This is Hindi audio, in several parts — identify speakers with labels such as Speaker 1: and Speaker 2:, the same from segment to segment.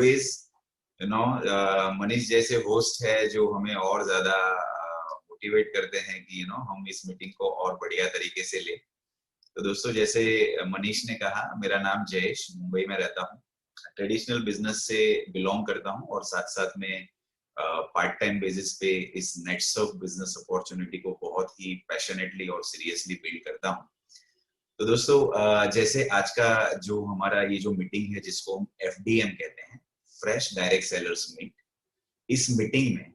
Speaker 1: ऑलवेज मनीष जैसे होस्ट है जो हमें और ज्यादा मोटिवेट करते हैं कि हम इस मीटिंग को और बढ़िया तरीके से ले। तो दोस्तों, जैसे मनीष ने कहा, मेरा नाम जयेश, मुंबई में रहता हूँ, ट्रेडिशनल बिजनेस से बिलोंग करता हूँ और साथ साथ में पार्ट टाइम बेसिस पे इस नेटसर्फ बिजनेस अपॉर्चुनिटी को बहुत ही पैशनेटली और सीरियसली बिल्ड करता हूँ। तो दोस्तों, जैसे आज का जो हमारा ये जो मीटिंग है जिसको हम FDM कहते हैं, फ्रेश डायरेक्ट सेलर्स मीट, इस मीटिंग में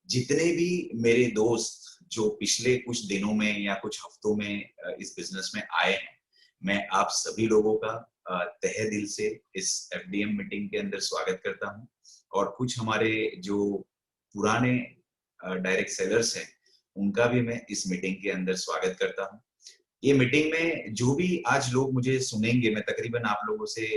Speaker 1: जितने भी मेरे दोस्त जो पिछले कुछ दिनों में या कुछ हफ्तों में इस बिजनेस में आए हैं, मैं आप सभी लोगों का तहे दिल से इस FDM मीटिंग के अंदर स्वागत करता हूं। और कुछ हमारे जो पुराने डायरेक्ट सेलर्स हैं उनका भी मैं इस मीटिंग के अंदर स्वागत करता हूं। ये मीटिंग में जो भी आज लोग मुझे सुनेंगे, मैं तकरीबन आप लोगों से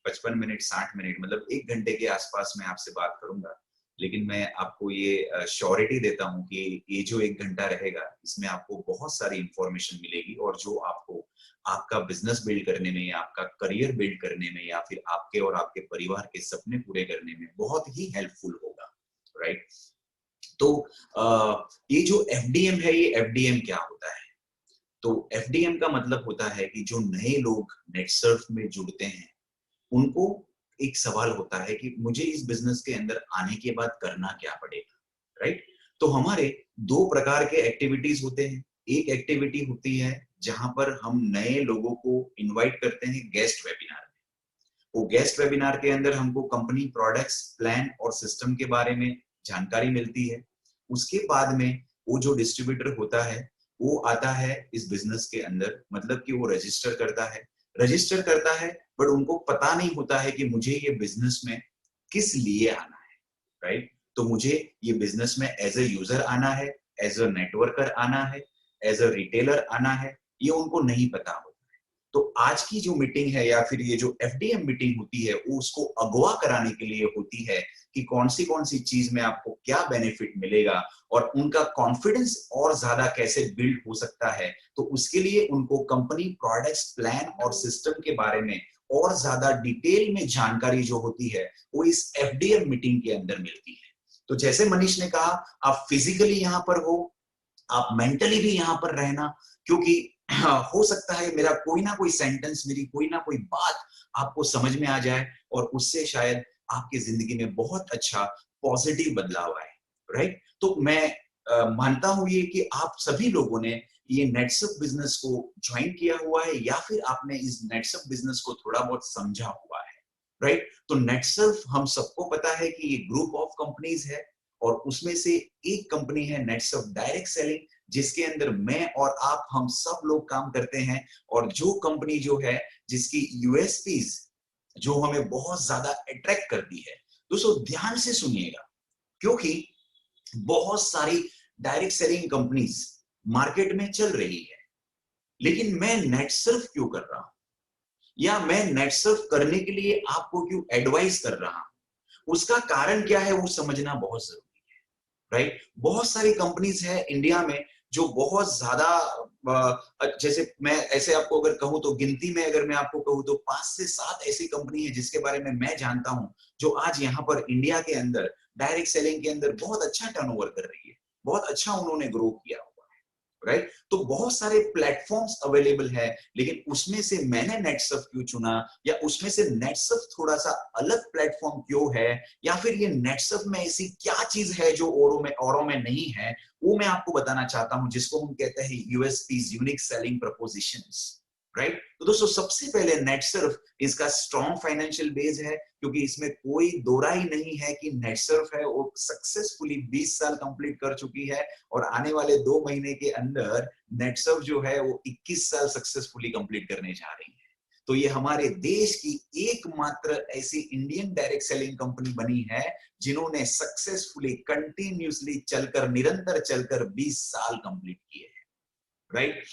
Speaker 1: 55 मिनट 60 मिनट मतलब 1 घंटे के आसपास मैं आपसे बात करूंगा। लेकिन मैं आपको ये श्योरिटी देता हूं कि ये जो 1 घंटा रहेगा इसमें आपको बहुत सारी इंफॉर्मेशन मिलेगी और जो आपको आपका बिजनेस बिल्ड करने में या आपका करियर बिल्ड करने में या फिर आपके और आपके परिवार के सपने पूरे करने में बहुत ही हेल्पफुल होगा, राइट। तो ये जो FDM है, ये FDM क्या होता है? तो FDM का मतलब होता है कि जो नए लोग नेटसर्फ में जुड़ते हैं उनको एक सवाल होता है कि मुझे इस बिजनेस के अंदर आने के बाद करना क्या पड़ेगा, राइट। तो हमारे 2 प्रकार के एक्टिविटीज होते हैं। एक एक्टिविटी होती है जहां पर हम नए लोगों को इनवाइट करते हैं गेस्ट वेबिनार में। वो गेस्ट वेबिनार के अंदर हमको कंपनी प्रोडक्ट्स, प्लान और सिस्टम के बारे में जानकारी मिलती है। उसके बाद में वो जो डिस्ट्रीब्यूटर होता है वो आता है इस बिजनेस के अंदर, मतलब कि वो रजिस्टर करता है बट उनको पता नहीं होता है कि मुझे ये बिजनेस में किस लिए आना है, राइट। तो मुझे ये बिजनेस में एज ए यूजर आना है, एज अ नेटवर्कर आना है, एज अ रिटेलर आना है, ये उनको नहीं पता होता है। तो आज की जो मीटिंग है या फिर ये जो FDM मीटिंग होती है वो उसको अगवा कराने के लिए होती है कि कौन सी चीज में आपको क्या बेनिफिट मिलेगा और उनका कॉन्फिडेंस और ज्यादा कैसे बिल्ड हो सकता है। तो उसके लिए उनको कंपनी प्रोडक्ट्स, प्लान और सिस्टम के बारे में और ज्यादा डिटेल में जानकारी जो होती है वो इस FDM मीटिंग के अंदर मिलती है। तो जैसे मनीष ने कहा, आप फिजिकली यहाँ पर हो, आप मेंटली भी यहाँ पर रहना, क्योंकि हो सकता है मेरा कोई ना कोई सेंटेंस, मेरी कोई ना कोई बात आपको समझ में आ जाए और उससे शायद आपकी जिंदगी में बहुत अच्छा पॉजिटिव बदलाव आए, राइट। तो मैं मानता हूं ये कि आप सभी लोगों ने ये नेटसर्फ बिजनेस को ज्वाइन किया हुआ है या फिर आपने इस नेटसर्फ बिजनेस को थोड़ा बहुत समझा हुआ है, राइट। तो नेटसर्फ हम सबको पता है कि ये ग्रुप ऑफ कंपनीज है और उसमें से एक कंपनी है नेटसर्फ डायरेक्ट सेलिंग, जिसके अंदर मैं और आप हम सब लोग काम करते हैं। और जो कंपनी जो है जिसकी USPs जो हमें बहुत ज्यादा अट्रैक्ट करती है, दोस्तों ध्यान से सुनिएगा, क्योंकि बहुत सारी डायरेक्ट सेलिंग कंपनीज मार्केट में चल रही है, लेकिन मैं नेटसर्फ क्यों कर रहा हूं या मैं नेटसर्फ करने के लिए आपको क्यों एडवाइस कर रहा हूं, उसका कारण क्या है वो समझना बहुत जरूरी है, राइट। बहुत सारी कंपनीज है इंडिया में जो बहुत ज्यादा, जैसे मैं ऐसे आपको अगर कहूं तो गिनती में अगर मैं आपको कहूं तो 5 से 7 ऐसी कंपनी है जिसके बारे में मैं जानता हूं जो आज यहाँ पर इंडिया के अंदर डायरेक्ट सेलिंग के अंदर बहुत अच्छा टर्नओवर कर रही है, बहुत अच्छा उन्होंने ग्रो किया हुआ है, राइट। तो बहुत सारे प्लेटफॉर्म्स अवेलेबल है, लेकिन उसमें से मैंने नेटसर्फ क्यों चुना या उसमें से नेटसर्फ थोड़ा सा अलग प्लेटफॉर्म क्यों है या फिर ये नेटसर्फ में ऐसी क्या चीज है जो औरों में नहीं है, वो मैं आपको बताना चाहता हूं, जिसको हम कहते हैं USPs, unique selling propositions, right. तो दोस्तों सबसे पहले नेटसर्फ इसका स्ट्रॉन्ग फाइनेंशियल बेस है, क्योंकि इसमें कोई दो राय नहीं है कि नेटसर्फ है वो सक्सेसफुली 20 साल कंप्लीट कर चुकी है और आने वाले 2 महीने के अंदर नेटसर्फ जो है वो 21 साल सक्सेसफुली कंप्लीट करने जा रही है। तो ये हमारे देश की एकमात्र ऐसी इंडियन डायरेक्ट सेलिंग कंपनी बनी है जिन्होंने सक्सेसफुली कंटिन्यूसली चलकर, निरंतर चलकर 20 साल कंप्लीट किए हैं, राइट।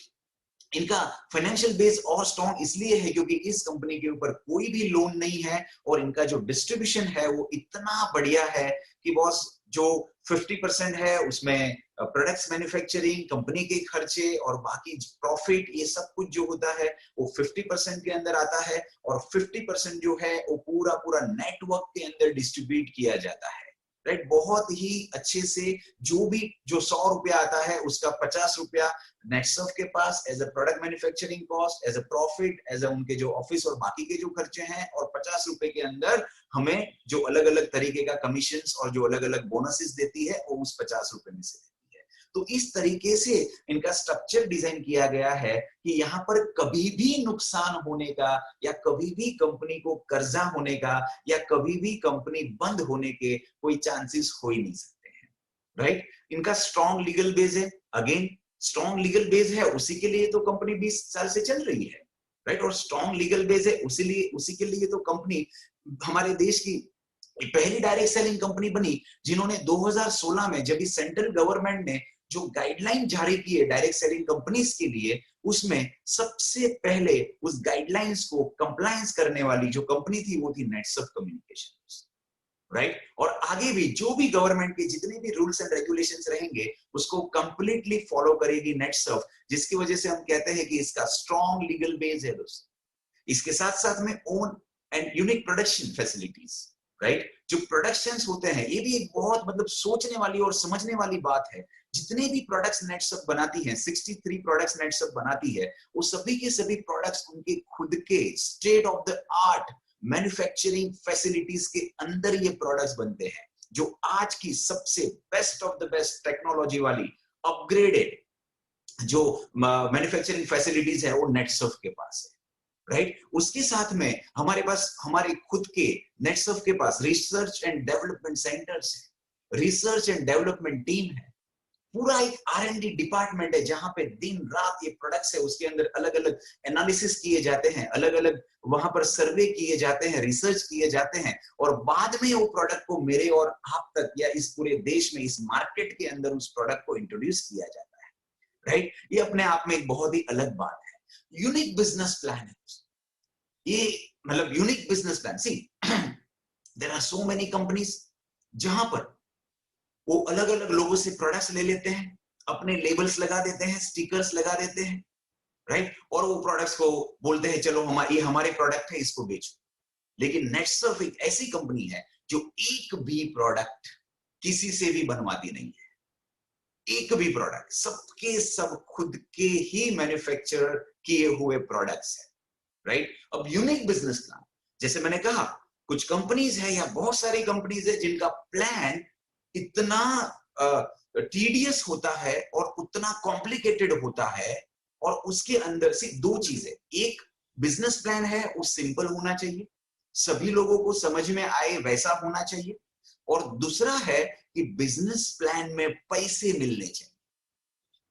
Speaker 1: इनका फाइनेंशियल बेस और स्ट्रॉन्ग इसलिए है क्योंकि इस कंपनी के ऊपर कोई भी लोन नहीं है और इनका जो डिस्ट्रीब्यूशन है वो इतना बढ़िया है कि बॉस जो 50% है उसमें प्रोडक्ट्स मैन्युफैक्चरिंग, कंपनी के खर्चे और बाकी प्रॉफिट, ये सब कुछ जो होता है वो 50% के अंदर आता है, और 50% जो है वो पूरा पूरा नेटवर्क के अंदर डिस्ट्रीब्यूट किया जाता है, राइट। बहुत ही अच्छे से जो 100 रुपया आता है उसका 50 रुपया नेटसर्फ के पास as a product manufacturing cost, as a profit, as a उनके जो ऑफिस और बाकी के जो खर्चे हैं, और 50 रुपए के अंदर हमें जो अलग अलग तरीके का कमीशन और जो अलग अलग बोनसेस देती है वो उस 50 रुपए में से देती है। तो इस तरीके से इनका स्ट्रक्चर डिजाइन किया गया है कि यहाँ पर कभी भी नुकसान होने का, या कभी भी कंपनी को कर्जा होने का, या कभी भी कंपनी बंद होने के कोई चांसेस हो ही नहीं सकते हैं, राइट। इनका स्ट्रॉन्ग लीगल बेस है, अगेन स्ट्रॉन्ग लीगल बेस है, उसी के लिए तो कंपनी 20 साल से चल रही है, राइट। और स्ट्रॉन्ग लीगल बेस है उसी के लिए तो कंपनी हमारे देश की पहली डायरेक्ट सेलिंग कंपनी बनी, जिन्होंने 2016 में जब सेंट्रल गवर्नमेंट ने जो गाइडलाइन जारी की है डायरेक्ट सेलिंग कंपनीज के लिए, उसमें सबसे पहले उस गाइडलाइंस को कंप्लायंस करने वाली जो कंपनी थी वो थी नेटसर्फ कम्युनिकेशन, राइट। और आगे भी जो भी गवर्नमेंट के जितने भी रूल्स एंड रेगुलेशंस रहेंगे उसको कंप्लीटली फॉलो करेगी नेटसर्फ, जिसकी वजह से हम कहते हैं कि इसका स्ट्रॉन्ग लीगल बेस है दोस्तों। इसके साथ साथ में own and unique production facilities, right. जो प्रोडक्शंस होते हैं ये भी एक बहुत मतलब सोचने वाली और समझने वाली बात है। जितने भी प्रोडक्ट्स नेटसर्फ बनाती है, 63 प्रोडक्ट्स नेटसर्फ बनाती है, वो सभी के सभी प्रोडक्ट्स उनके खुद के state of the art manufacturing facilities के अंदर ये प्रोडक्ट्स बनते हैं, जो आज की सबसे best of the best technology वाली अपग्रेडेड जो मैन्युफैक्चरिंग फैसिलिटीज है वो नेटसर्फ के पास है, राइट। उसके साथ में हमारे पास हमारे खुद के नेटसर्फ के पास रिसर्च एंड डेवलपमेंट सेंटर्स है, रिसर्च एंड डेवलपमेंट टीम है, पूरा एक R&D डिपार्टमेंट है जहां पे दिन रात ये प्रोडक्ट्स है उसके अंदर अलग अलग एनालिसिस किए जाते हैं, अलग अलग वहां पर सर्वे किए जाते हैं, रिसर्च किए जाते हैं, और बाद में वो प्रोडक्ट को मेरे और आप तक या इस पूरे देश में इस मार्केट के अंदर उस प्रोडक्ट को इंट्रोड्यूस किया जाता है, राइट। ये अपने आप में एक बहुत ही अलग बात है। यूनिक बिजनेस प्लान है ये, मतलब unique business plan. See there are so many companies जहां पर वो अलग अलग लोगों से प्रोडक्ट्स ले लेते हैं, अपने लेबल्स लगा देते हैं, स्टिकर्स लगा देते हैं, राइट। और वो प्रोडक्ट्स को बोलते हैं चलो ये हमारे प्रोडक्ट है इसको बेचो। लेकिन नेटसर्फ एक ऐसी कंपनी है जो एक भी प्रोडक्ट किसी से भी बनवाती नहीं है, एक भी प्रोडक्ट, सबके सब खुद के ही मैन्युफैक्चर किए हुए प्रोडक्ट्स है, राइट। अब यूनिक बिजनेस प्लान, जैसे मैंने कहा कुछ कंपनीज है या बहुत सारी कंपनीज है जिनका प्लान इतना टीडियस होता है और उतना कॉम्प्लिकेटेड होता है, और उसके अंदर से दो चीजें, एक बिजनेस प्लान है वो सिंपल होना चाहिए, सभी लोगों को समझ में आए वैसा होना चाहिए, और दूसरा है कि बिजनेस प्लान में पैसे मिलने चाहिए।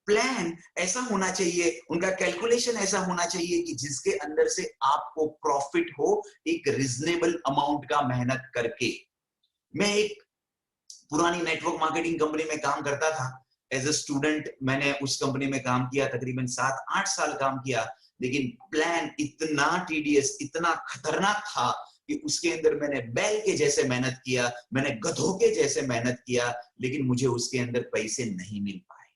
Speaker 1: प्लान ऐसा होना चाहिए, उनका कैलकुलेशन ऐसा होना चाहिए कि जिसके अंदर से आपको प्रॉफिट हो एक रीजनेबल अमाउंट का मेहनत करके। मैं एक पुरानी नेटवर्क मार्केटिंग कंपनी में काम करता था एज अ स्टूडेंट, मैंने उस कंपनी में काम किया, तकरीबन 7-8 साल काम किया, लेकिन प्लान इतना टीडियस, इतना खतरनाक था कि उसके अंदर मैंने बैल के जैसे मेहनत किया, मैंने गधों के जैसे मेहनत किया, लेकिन मुझे उसके अंदर पैसे नहीं मिल पाए,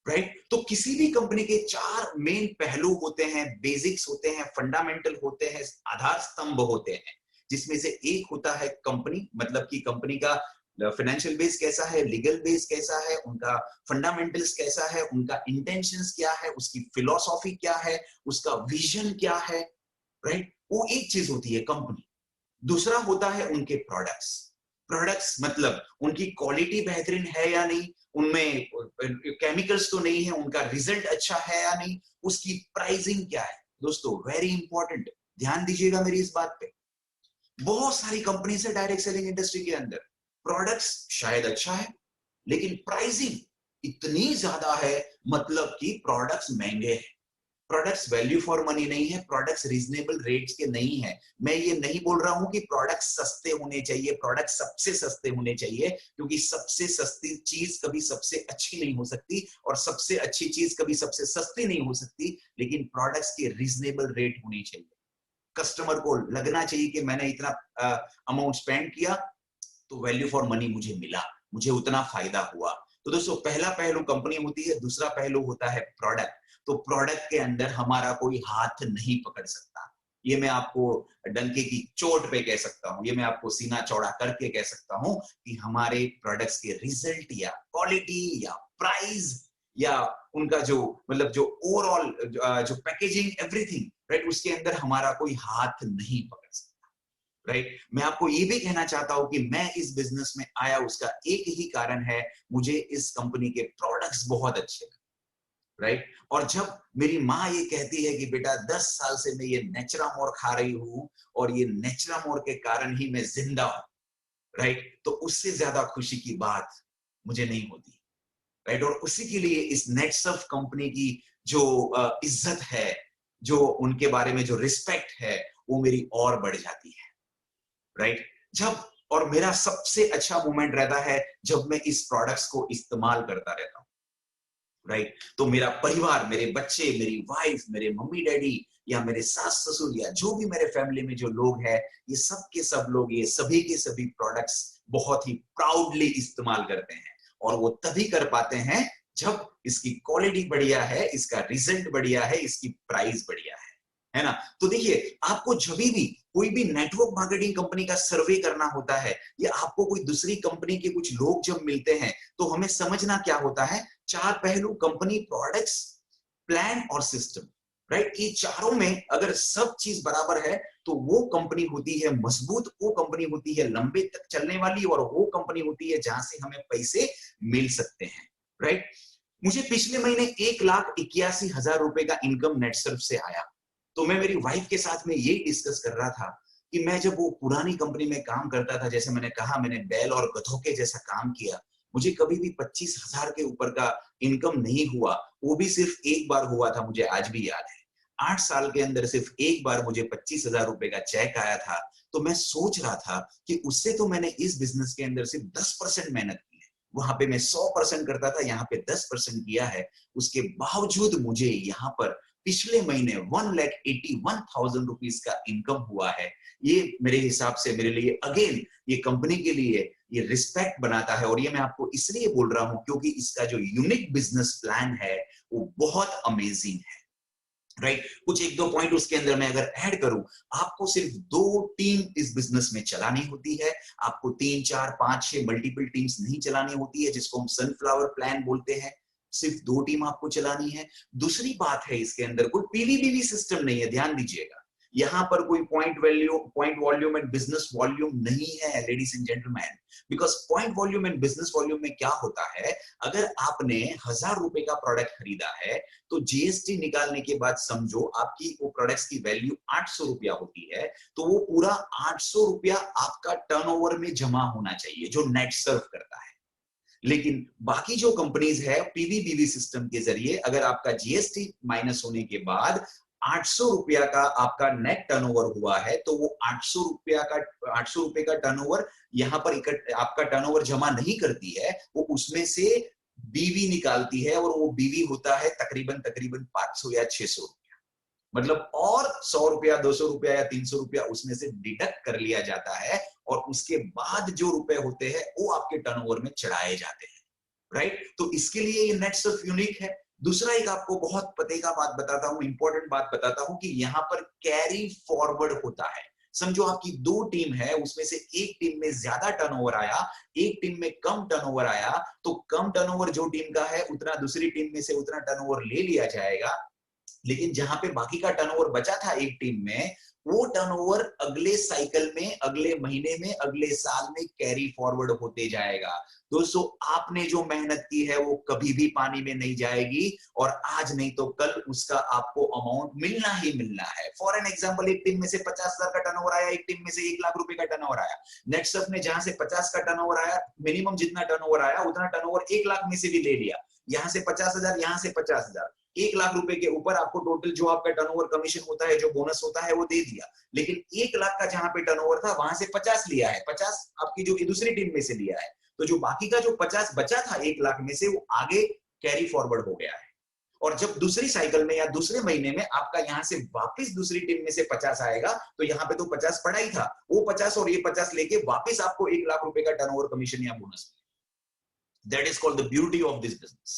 Speaker 1: राइट। तो किसी भी कंपनी के 4 मेन पहलू होते हैं, बेसिक्स होते हैं, फंडामेंटल होते हैं, आधार स्तंभ होते हैं, जिसमें से एक होता है कंपनी, मतलब कि कंपनी का फाइनेंशियल बेस कैसा है, लीगल बेस कैसा है, उनका फंडामेंटल्स कैसा है, उनका इंटेंशंस क्या है, उसकी फिलॉसफी क्या है, उसका विजन क्या है, राइट। वो एक चीज होती है कंपनी। दूसरा होता है उनके प्रोडक्ट्स। प्रोडक्ट्स मतलब उनकी क्वालिटी बेहतरीन है या नहीं, उनमें केमिकल्स तो नहीं है, उनका रिजल्ट अच्छा है या नहीं, उसकी प्राइसिंग क्या है। दोस्तों वेरी इंपॉर्टेंट, ध्यान दीजिएगा मेरी इस बात पे। बहुत सारी कंपनीज है डायरेक्ट सेलिंग इंडस्ट्री के अंदर, प्रोडक्ट्स शायद अच्छा है लेकिन प्राइसिंग इतनी ज्यादा है, मतलब कि प्रोडक्ट्स महंगे हैं, प्रोडक्ट्स वैल्यू फॉर मनी नहीं है, प्रोडक्ट्स रीजनेबल रेट्स के नहीं है। मैं ये नहीं बोल रहा हूं कि प्रोडक्ट्स सस्ते होने चाहिए, प्रोडक्ट्स सबसे सस्ते होने चाहिए, क्योंकि सबसे सस्ती चीज कभी सबसे अच्छी नहीं हो सकती और सबसे अच्छी चीज कभी सबसे सस्ती नहीं हो सकती, लेकिन प्रोडक्ट्स के रीजनेबल रेट होने चाहिए। कस्टमर को लगना चाहिए कि मैंने इतना अमाउंट स्पेंड किया तो वैल्यू फॉर मनी मुझे मिला, मुझे उतना फायदा हुआ। तो दोस्तों पहला पहलू कंपनी होती है, दूसरा पहलू होता है प्रोडक्ट। तो प्रोडक्ट के अंदर हमारा कोई हाथ नहीं पकड़ सकता। ये मैं आपको डंके की चोट पे कह सकता हूं, ये मैं आपको सीना चौड़ा करके कह सकता हूं कि हमारे प्रोडक्ट्स के रिजल्ट या क्वालिटी या प्राइस या उनका जो मतलब जो ओवरऑल जो पैकेजिंग एवरीथिंग राइट, उसके अंदर हमारा कोई हाथ नहीं पकड़ सकता। राइट, मैं आपको ये भी कहना चाहता हूं कि मैं इस बिजनेस में आया उसका एक ही कारण है, मुझे इस कंपनी के प्रोडक्ट्स बहुत अच्छे लगे। राइट, और जब मेरी माँ ये कहती है कि बेटा 10 साल से मैं ये नेचुरामोर खा रही हूं और ये नेचुरामोर के कारण ही मैं जिंदा हूं, राइट, तो उससे ज्यादा खुशी की बात मुझे नहीं होती। राइट, और उसी के लिए इस नेटसर्फ कंपनी की जो इज्जत है, जो उनके बारे में जो रिस्पेक्ट है, वो मेरी और बढ़ जाती है। राइट, जब और मेरा सबसे अच्छा मोमेंट रहता है जब मैं इस प्रोडक्ट्स को इस्तेमाल करता रहता हूं। राइट, तो मेरा परिवार, मेरे बच्चे, मेरी वाइफ, मेरे मम्मी डैडी या मेरे सास ससुर या जो भी मेरे फैमिली में जो लोग हैं, ये सब के सब लोग ये सभी के सभी प्रोडक्ट्स बहुत ही प्राउडली इस्तेमाल करते हैं। और वो तभी कर पाते हैं जब इसकी क्वालिटी बढ़िया है, इसका रिजल्ट बढ़िया है, इसकी प्राइस बढ़िया है ना। तो देखिए, आपको जब भी कोई भी नेटवर्क मार्केटिंग कंपनी का सर्वे करना होता है या आपको कोई दूसरी कंपनी के कुछ लोग जब मिलते हैं, तो हमें समझना क्या होता है, 4 पहलू कंपनी, प्रोडक्ट्स, प्लान और सिस्टम। राइट, ये चारों में अगर सब चीज बराबर है तो वो कंपनी होती है मजबूत, वो कंपनी होती है लंबे तक चलने वाली, और वो कंपनी होती है जहां से हमें पैसे मिल सकते हैं। राइट, मुझे पिछले महीने 1,81,000 रुपए का इनकम नेटसर्फ से आया। तो मैं मेरी वाइफ के साथ में यही डिस्कस कर रहा था कि मैं जब वो पुरानी कंपनी में काम करता था, जैसे मैंने कहा, मैंने बैल और गधों के जैसा काम किया, मुझे कभी भी 25,000 के ऊपर का इनकम नहीं हुआ। वो भी सिर्फ एक बार हुआ था, मुझे आज भी याद है। 8 साल के अंदर सिर्फ एक बार मुझे 25,000 रुपए का चेक आया था। तो मैं सोच रहा था कि उससे तो मैंने इस बिजनेस के अंदर सिर्फ 10% मेहनत की है। वहां पे मैं 100% करता था, यहाँ पे 10% किया है। उसके बावजूद मुझे यहाँ पर पिछले महीने 1,81,000 रुपीज का इनकम हुआ है। ये मेरे हिसाब से मेरे लिए अगेन ये कंपनी के लिए ये रिस्पेक्ट बनाता है। और ये मैं आपको इसलिए बोल रहा हूं क्योंकि इसका जो यूनिक बिजनेस प्लान है वो बहुत अमेजिंग है। राइट, कुछ एक दो पॉइंट उसके अंदर मैं अगर ऐड करूं, आपको सिर्फ 2 टीम इस बिजनेस में चलानी होती है। आपको 3 4 5 6 मल्टीपल टीम्स नहीं चलानी होती है, जिसको हम सनफ्लावर प्लान बोलते हैं। सिर्फ 2 टीम आपको चलानी है। दूसरी बात है, इसके अंदर कोई पीवीबीवी सिस्टम नहीं है, ध्यान दीजिएगा। यहाँ पर कोई point volume and business volume नहीं है, ladies and gentleman. Because point volume and business volume में क्या होता है, अगर आपने 1,000 रुपए का प्रोडक्ट खरीदा है तो जीएसटी निकालने के बाद समझो आपकी वो प्रोडक्ट्स की वैल्यू 800 रुपया होती है, तो वो पूरा 800 रुपया आपका टर्नओवर में जमा होना चाहिए, जो नेट सर्व करता है। लेकिन बाकी जो कंपनीज है पीवीबीवी सिस्टम के जरिए, अगर आपका जीएसटी माइनस होने के बाद 800 रुपया का आपका नेट टर्नओवर हुआ है, तो वो 800 रुपए का टर्नओवर यहाँ पर आपका टर्नओवर जमा नहीं करती है, वो उसमें से बीवी निकालती है, और वो बीवी होता है तकरीबन तकरीबन 500 या 600 रुपया। मतलब और 100 रुपया, 200 रुपया या 300 रुपया उसमें से डिडक्ट कर लिया जाता है, और उसके बाद जो रुपए होते हैं वो आपके टर्नओवर में चढ़ाए जाते हैं। राइट, तो इसके लिए ये नेट सर्फ यूनिक है। दूसरा एक आपको बहुत पते का बात बताता हूं, इंपॉर्टेंट बात बताता हूं कि यहाँ पर कैरी फॉरवर्ड होता है। समझो आपकी 2 टीम है, उसमें से एक टीम में ज्यादा टर्नओवर आया, एक टीम में कम टर्नओवर आया, तो कम टर्नओवर जो टीम का है उतना दूसरी टीम में से उतना टर्नओवर ले लिया जाएगा। लेकिन जहां पे बाकी का टर्नओवर बचा था एक टीम में, वो टर्नओवर अगले साइकिल में, अगले महीने में, अगले साल में कैरी फॉरवर्ड होते जाएगा। दोस्तों, आपने जो मेहनत की है वो कभी भी पानी में नहीं जाएगी, और आज नहीं तो कल उसका आपको अमाउंट मिलना ही मिलना है। फॉर एन एग्जांपल, एक टीम में से 50,000 का टर्नओवर आया, एक टीम में से 1 लाख रुपए का टर्नओवर आया। नेटसर्फ ने जहां से 50 का टर्नओवर आया, मिनिमम जितना टर्नओवर आया उतना टर्नओवर 1 लाख में से भी ले लिया। यहाँ से 50,000, यहाँ से 50,000, 1 लाख रुपए के ऊपर आपको टोटल जो आपका टर्नओवर कमीशन होता है, जो बोनस होता है, वो दे दिया। लेकिन 1 लाख का जहां पे टर्नओवर था वहां से 50 लिया है, 50 आपकी जो दूसरी टीम में से लिया है, तो जो बाकी का जो 50 बचा था 1 लाख में से, वो आगे कैरी फॉरवर्ड हो गया है। और जब दूसरी साइकिल में या दूसरे महीने में आपका यहाँ से वापस दूसरी टीम में से 50 आएगा, तो यहाँ पे तो 50 पड़ा ही था, वो 50 और ये 50 लेके वापस आपको 1 लाख रुपए का टर्नओवर कमीशन या bonus. That is called the beauty of this business,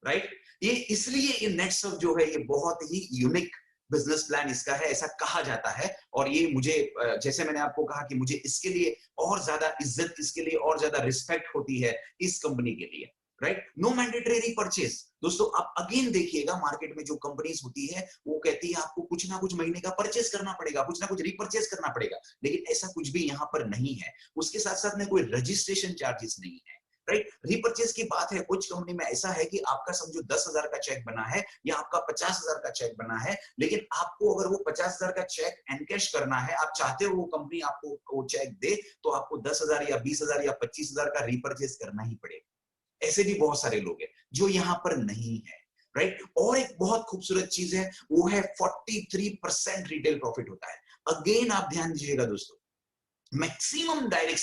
Speaker 1: right. ये इसलिए ये नेटसर्फ जो है ये बहुत ही यूनिक बिजनेस प्लान इसका है, ऐसा कहा जाता है। और ये मुझे जैसे मैंने आपको कहा कि मुझे इसके लिए और ज्यादा इज्जत, इसके लिए और ज्यादा रिस्पेक्ट होती है इस कंपनी के लिए, राइट। No mandatory repurchase. दोस्तों आप अगेन देखिएगा मार्केट में जो कंपनीज होती है वो कहती है आपको कुछ ना कुछ महीने का परचेज करना पड़ेगा, कुछ ना कुछ रीपर्चेज करना पड़ेगा, लेकिन ऐसा कुछ भी यहाँ पर नहीं है। उसके साथ साथ में कोई रजिस्ट्रेशन चार्जेस नहीं है, राइट। रीपर्चेज की बात है, कुछ कंपनी में ऐसा है कि आपका समझो 10,000 का चेक बना है या आपका 50,000 का चेक बना है, लेकिन आपको अगर वो 50,000 का चेक एनकैश करना है, आप चाहते हो वो कंपनी आपको वो चेक दे, तो आपको 10,000 या 20,000 या 25,000 का रीपर्चेज करना ही पड़ेगा। ऐसे भी बहुत सारे लोग हैं जो यहाँ पर नहीं है, राइट। और एक बहुत खूबसूरत चीज है वो है 43% रिटेल प्रॉफिट होता है। अगेन आप ध्यान दीजिएगा दोस्तों, maximum direct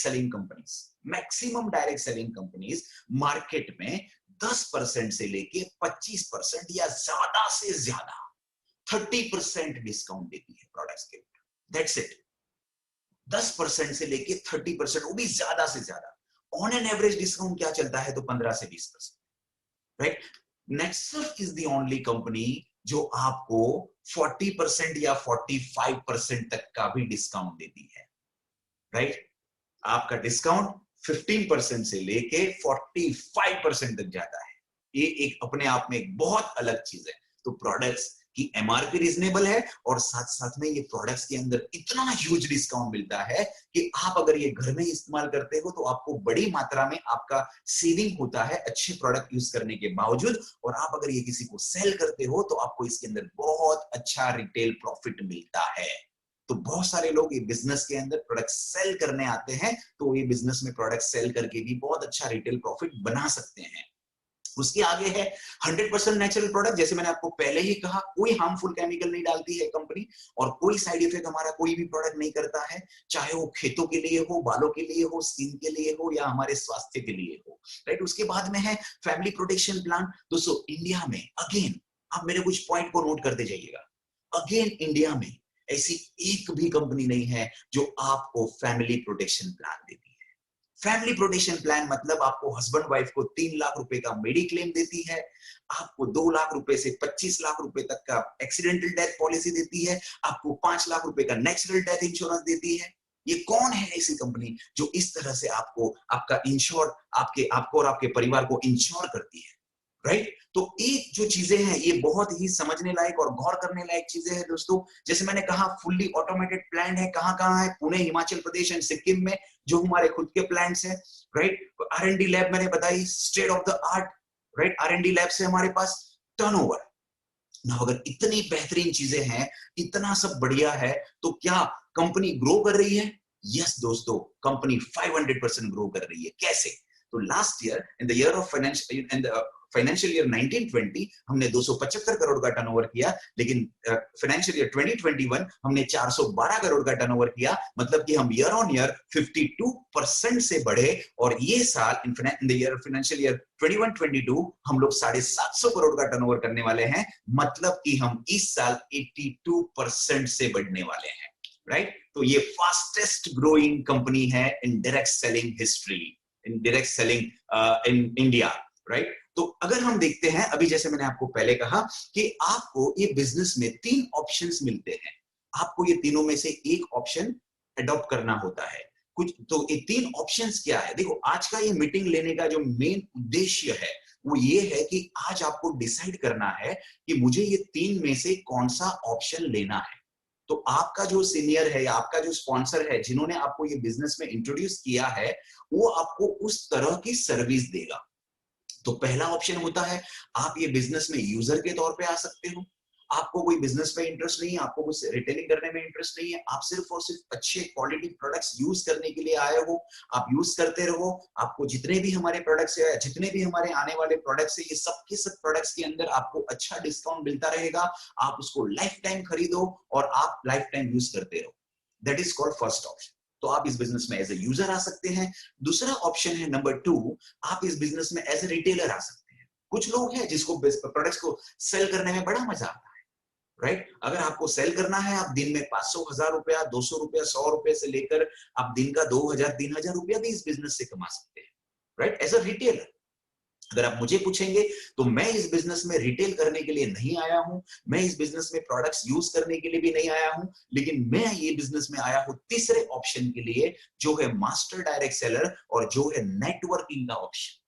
Speaker 1: selling companies market में 10% से लेके 25% या ज्यादा से ज्यादा 30% डिस्काउंट देती है प्रोडक्ट्स के ऊपर। That's it. 10% से लेके 30%, वो भी ज्यादा से ज्यादा। ऑन एन एवरेज डिस्काउंट क्या चलता है तो 15 से 20%, right. Netsurf is the only company जो आपको 40% या 45% तक का भी डिस्काउंट देती है, राइट। आपका डिस्काउंट 15% से लेके 45% तक जाता है। ये एक अपने आप में एक बहुत अलग चीज है। तो प्रोडक्ट्स की एमआरपी रीजनेबल है और साथ साथ में ये प्रोडक्ट्स के अंदर इतना ह्यूज डिस्काउंट मिलता है कि आप अगर ये घर में इस्तेमाल करते हो तो आपको बड़ी मात्रा में आपका सेविंग होता है अच्छे प्रोडक्ट यूज करने के बावजूद। और आप अगर ये किसी को सेल करते हो तो आपको इसके अंदर बहुत अच्छा रिटेल प्रॉफिट मिलता है। तो बहुत सारे लोग ये बिजनेस के अंदर प्रोडक्ट सेल करने आते हैं, तो ये बिजनेस में प्रोडक्ट सेल करके भी बहुत अच्छा रिटेल प्रॉफिट बना सकते हैं। उसके आगे है 100% नेचुरल प्रोडक्ट। जैसे मैंने आपको पहले ही कहा, कोई हार्मफुल केमिकल नहीं डालती है कंपनी और कोई साइड इफेक्ट हमारा कोई भी प्रोडक्ट नहीं करता है, चाहे वो खेतों के लिए हो, बालों के लिए हो, स्किन के लिए हो या हमारे स्वास्थ्य के लिए हो, राइट। उसके बाद में है फैमिली प्रोटेक्शन प्लान। दोस्तों इंडिया में अगेन आप मेरे कुछ पॉइंट को नोट करते जाइएगा, अगेन इंडिया में ऐसी एक भी कंपनी नहीं है जो आपको फैमिली प्रोटेक्शन प्लान देती है। फैमिली प्रोटेक्शन प्लान मतलब आपको हस्बैंड वाइफ को 3 लाख रुपए का मेडिक्लेम देती है, आपको 2 लाख रुपए से 25 लाख रुपए तक का एक्सीडेंटल डेथ पॉलिसी देती है, आपको 5 लाख रुपए का नेचुरल डेथ इंश्योरेंस देती है। ये कौन है ऐसी कंपनी जो इस तरह से आपको आपका इंश्योर आपको और आपके परिवार को इंश्योर करती है, राइट। तो एक जो चीजें हैं ये बहुत ही समझने लायक और गौर करने लायक चीजें हैं दोस्तों। जैसे मैंने कहा फुल्ली ऑटोमेटेड प्लांट है, कहाँ है, पुणे, हिमाचल प्रदेश एंड सिक्किम में जो हमारे खुद के प्लांट्स हैं, राइट। R&D लैब मैंने बताई state of the art, right. R&D lab से हमारे पास टर्नओवर ना, अगर इतनी बेहतरीन चीजें हैं, इतना सब बढ़िया है, तो क्या कंपनी ग्रो कर रही है? यस दोस्तों, कंपनी 500% ग्रो कर रही है। कैसे? तो last year in the year of financial year 1920 हमने 275 करोड़ का टर्नओवर किया, लेकिन फाइनेंशियल ईयर 2021 हमने 412 करोड़ का टर्नओवर किया। मतलब कि हम ईयर ऑन ईयर 52% से बढ़े। और ये साल in the year financial year 21-22 हम लोग 750 करोड़ का टर्नओवर करने वाले हैं। मतलब कि हम इस साल 82% से बढ़ने वाले हैं, राइट। तो ये फास्टेस्ट ग्रोइंग कंपनी है in direct selling history, in direct selling in India, right. तो अगर हम देखते हैं, अभी जैसे मैंने आपको पहले कहा कि आपको ये बिजनेस में 3 ऑप्शंस मिलते हैं, आपको ये तीनों में से एक ऑप्शन अडॉप्ट करना होता है। कुछ तो ये 3 ऑप्शंस क्या है? देखो आज का ये मीटिंग लेने का जो मेन उद्देश्य है वो ये है कि आज आपको डिसाइड करना है कि मुझे ये 3 में से कौन सा ऑप्शन लेना है। तो आपका जो सीनियर है या आपका जो स्पॉन्सर है जिन्होंने आपको ये बिजनेस में इंट्रोड्यूस किया है, वो आपको उस तरह की सर्विस देगा। तो पहला ऑप्शन होता है आप ये बिजनेस में यूजर के तौर पे आ सकते हो, आपको कोई बिजनेस में इंटरेस्ट नहीं है, आपको कुछ रिटेलिंग करने में इंटरेस्ट नहीं है, आप सिर्फ और सिर्फ अच्छे क्वालिटी प्रोडक्ट्स यूज करने के लिए आए हो, आप यूज करते रहो। आपको जितने भी हमारे प्रोडक्ट्स है, जितने भी हमारे आने वाले प्रोडक्ट्स है, ये सब के सब प्रोडक्ट्स के अंदर आपको अच्छा डिस्काउंट मिलता रहेगा। आप उसको लाइफ टाइम खरीदो और आप लाइफ टाइम यूज करते रहो। That is called first option. तो आप इस बिजनेस में एज ए यूजर आ सकते हैं। दूसरा ऑप्शन है नंबर 2, आप इस बिजनेस में एज ए रिटेलर आ सकते हैं। कुछ लोग हैं जिसको प्रोडक्ट्स को सेल करने में बड़ा मजा आता है, राइट। अगर आपको सेल करना है, आप दिन में 500, 1000 रुपया, 200 रुपया, 100 रुपए से लेकर आप दिन का 2000, 3000 रुपया भी इस बिजनेस से कमा सकते हैं, राइट, एज अ रिटेलर। अगर आप मुझे पूछेंगे तो मैं इस बिजनेस में रिटेल करने के लिए नहीं आया हूं, मैं इस बिजनेस में प्रोडक्ट्स यूज करने के लिए भी नहीं आया हूं, लेकिन मैं ये बिजनेस में आया हूं तीसरे ऑप्शन के लिए, जो है मास्टर डायरेक्ट सेलर और जो है नेटवर्किंग का ऑप्शन।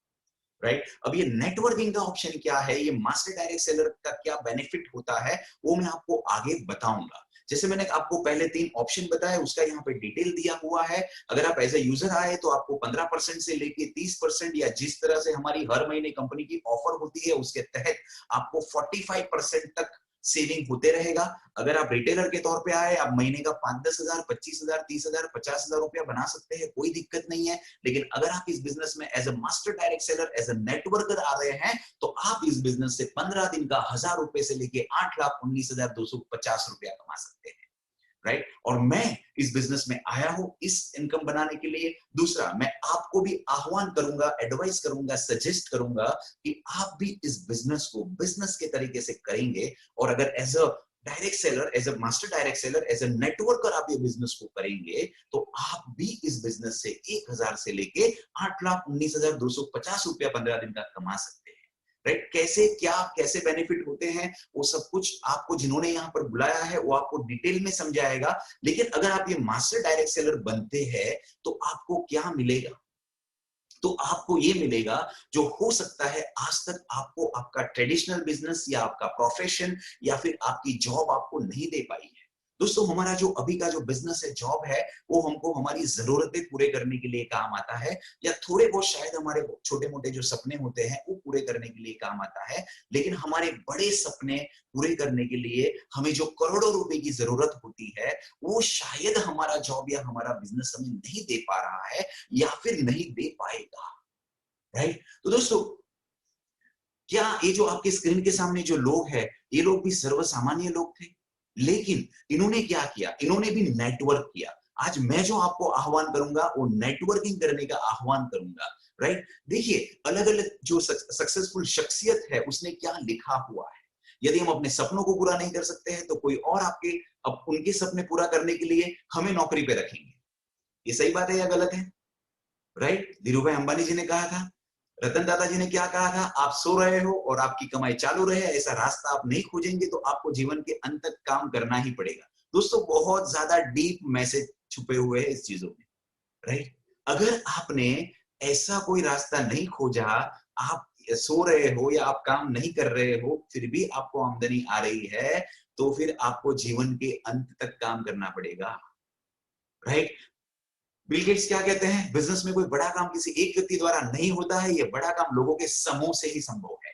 Speaker 1: राइट अब ये नेटवर्किंग का ऑप्शन क्या है, ये मास्टर डायरेक्ट सेलर का क्या बेनिफिट होता है, वो मैं आपको आगे बताऊंगा। जैसे मैंने आपको पहले 3 ऑप्शन बताया, उसका यहाँ पे डिटेल दिया हुआ है। अगर आप एज ए यूजर आए तो आपको 15% से लेके 30% या जिस तरह से हमारी हर महीने कंपनी की ऑफर होती है उसके तहत आपको 45% तक सेविंग होते रहेगा। अगर आप रिटेलर के तौर पे आए, आप महीने का 5-10 हजार, 25 हजार, 30 हजार, 50 हजार रुपया बना सकते हैं, कोई दिक्कत नहीं है। लेकिन अगर आप इस बिजनेस में as a master direct seller, as a networker आ रहे हैं, तो आप इस बिजनेस से 15 दिन का 1000 रुपए से लेके 8,19,250 रुपया कमा सकते हैं। राइट और मैं इस बिजनेस में आया हूं इस इनकम बनाने के लिए। दूसरा, मैं आपको भी आह्वान करूंगा, एडवाइस करूंगा, सजेस्ट करूंगा कि आप भी इस बिजनेस को बिजनेस के तरीके से करेंगे। और अगर as a direct seller, as a master direct seller, as a networker आप ये बिजनेस को करेंगे, तो आप भी इस बिजनेस से 1000 से लेके 8,19,250 रुपया 15 दिन का कमा सकते हैं। राइट कैसे, क्या, कैसे बेनिफिट होते हैं, वो सब कुछ आपको जिन्होंने यहाँ पर बुलाया है वो आपको डिटेल में समझाएगा। लेकिन अगर आप ये मास्टर डायरेक्ट सेलर बनते हैं तो आपको क्या मिलेगा, तो आपको ये मिलेगा जो हो सकता है आज तक आपको आपका ट्रेडिशनल बिजनेस या आपका प्रोफेशन या फिर आपकी जॉब आपको नहीं दे पाई है। दोस्तों, हमारा जो अभी का जो बिजनेस है, जॉब है, वो हमको हमारी जरूरतें पूरे करने के लिए काम आता है, या थोड़े बहुत शायद हमारे छोटे मोटे जो सपने होते हैं वो पूरे करने के लिए काम आता है। लेकिन हमारे बड़े सपने पूरे करने के लिए हमें जो करोड़ों रुपए की जरूरत होती है, वो शायद हमारा जॉब या हमारा बिजनेस हमें नहीं दे पा रहा है या फिर नहीं दे पाएगा। राइट तो दोस्तों, क्या ये जो आपके स्क्रीन के सामने जो लोग हैं, ये लोग भी सर्वसामान्य लोग थे, लेकिन इन्होंने क्या किया, इन्होंने भी नेटवर्क किया। आज मैं जो आपको आह्वान करूंगा वो नेटवर्किंग करने का आह्वान करूंगा। राइट देखिए, अलग अलग जो सक्सेसफुल शख्सियत है उसने क्या लिखा हुआ है। यदि हम अपने सपनों को पूरा नहीं कर सकते हैं तो कोई और आपके उनके सपने पूरा करने के लिए हमें नौकरी पे रखेंगे। ये सही बात है या गलत है? राइट धीरू भाई अंबानी जी ने कहा था, रतन टाटा जी ने क्या कहा था, आप सो रहे हो और आपकी कमाई चालू रहे, ऐसा रास्ता आप नहीं खोजेंगे तो आपको जीवन के अंत तक काम करना ही पड़ेगा। दोस्तों, बहुत ज्यादा डीप मैसेज छुपे हुए हैं इस चीजों में। राइट अगर आपने ऐसा कोई रास्ता नहीं खोजा, आप सो रहे हो या आप काम नहीं कर रहे हो फिर भी आपको आमदनी आ रही है, तो फिर आपको जीवन के अंत तक काम करना पड़ेगा। राइट बिल गेट्स क्या कहते हैं, बिजनेस में कोई बड़ा काम किसी एक व्यक्ति द्वारा नहीं होता है, यह बड़ा काम लोगों के समूह से ही संभव है।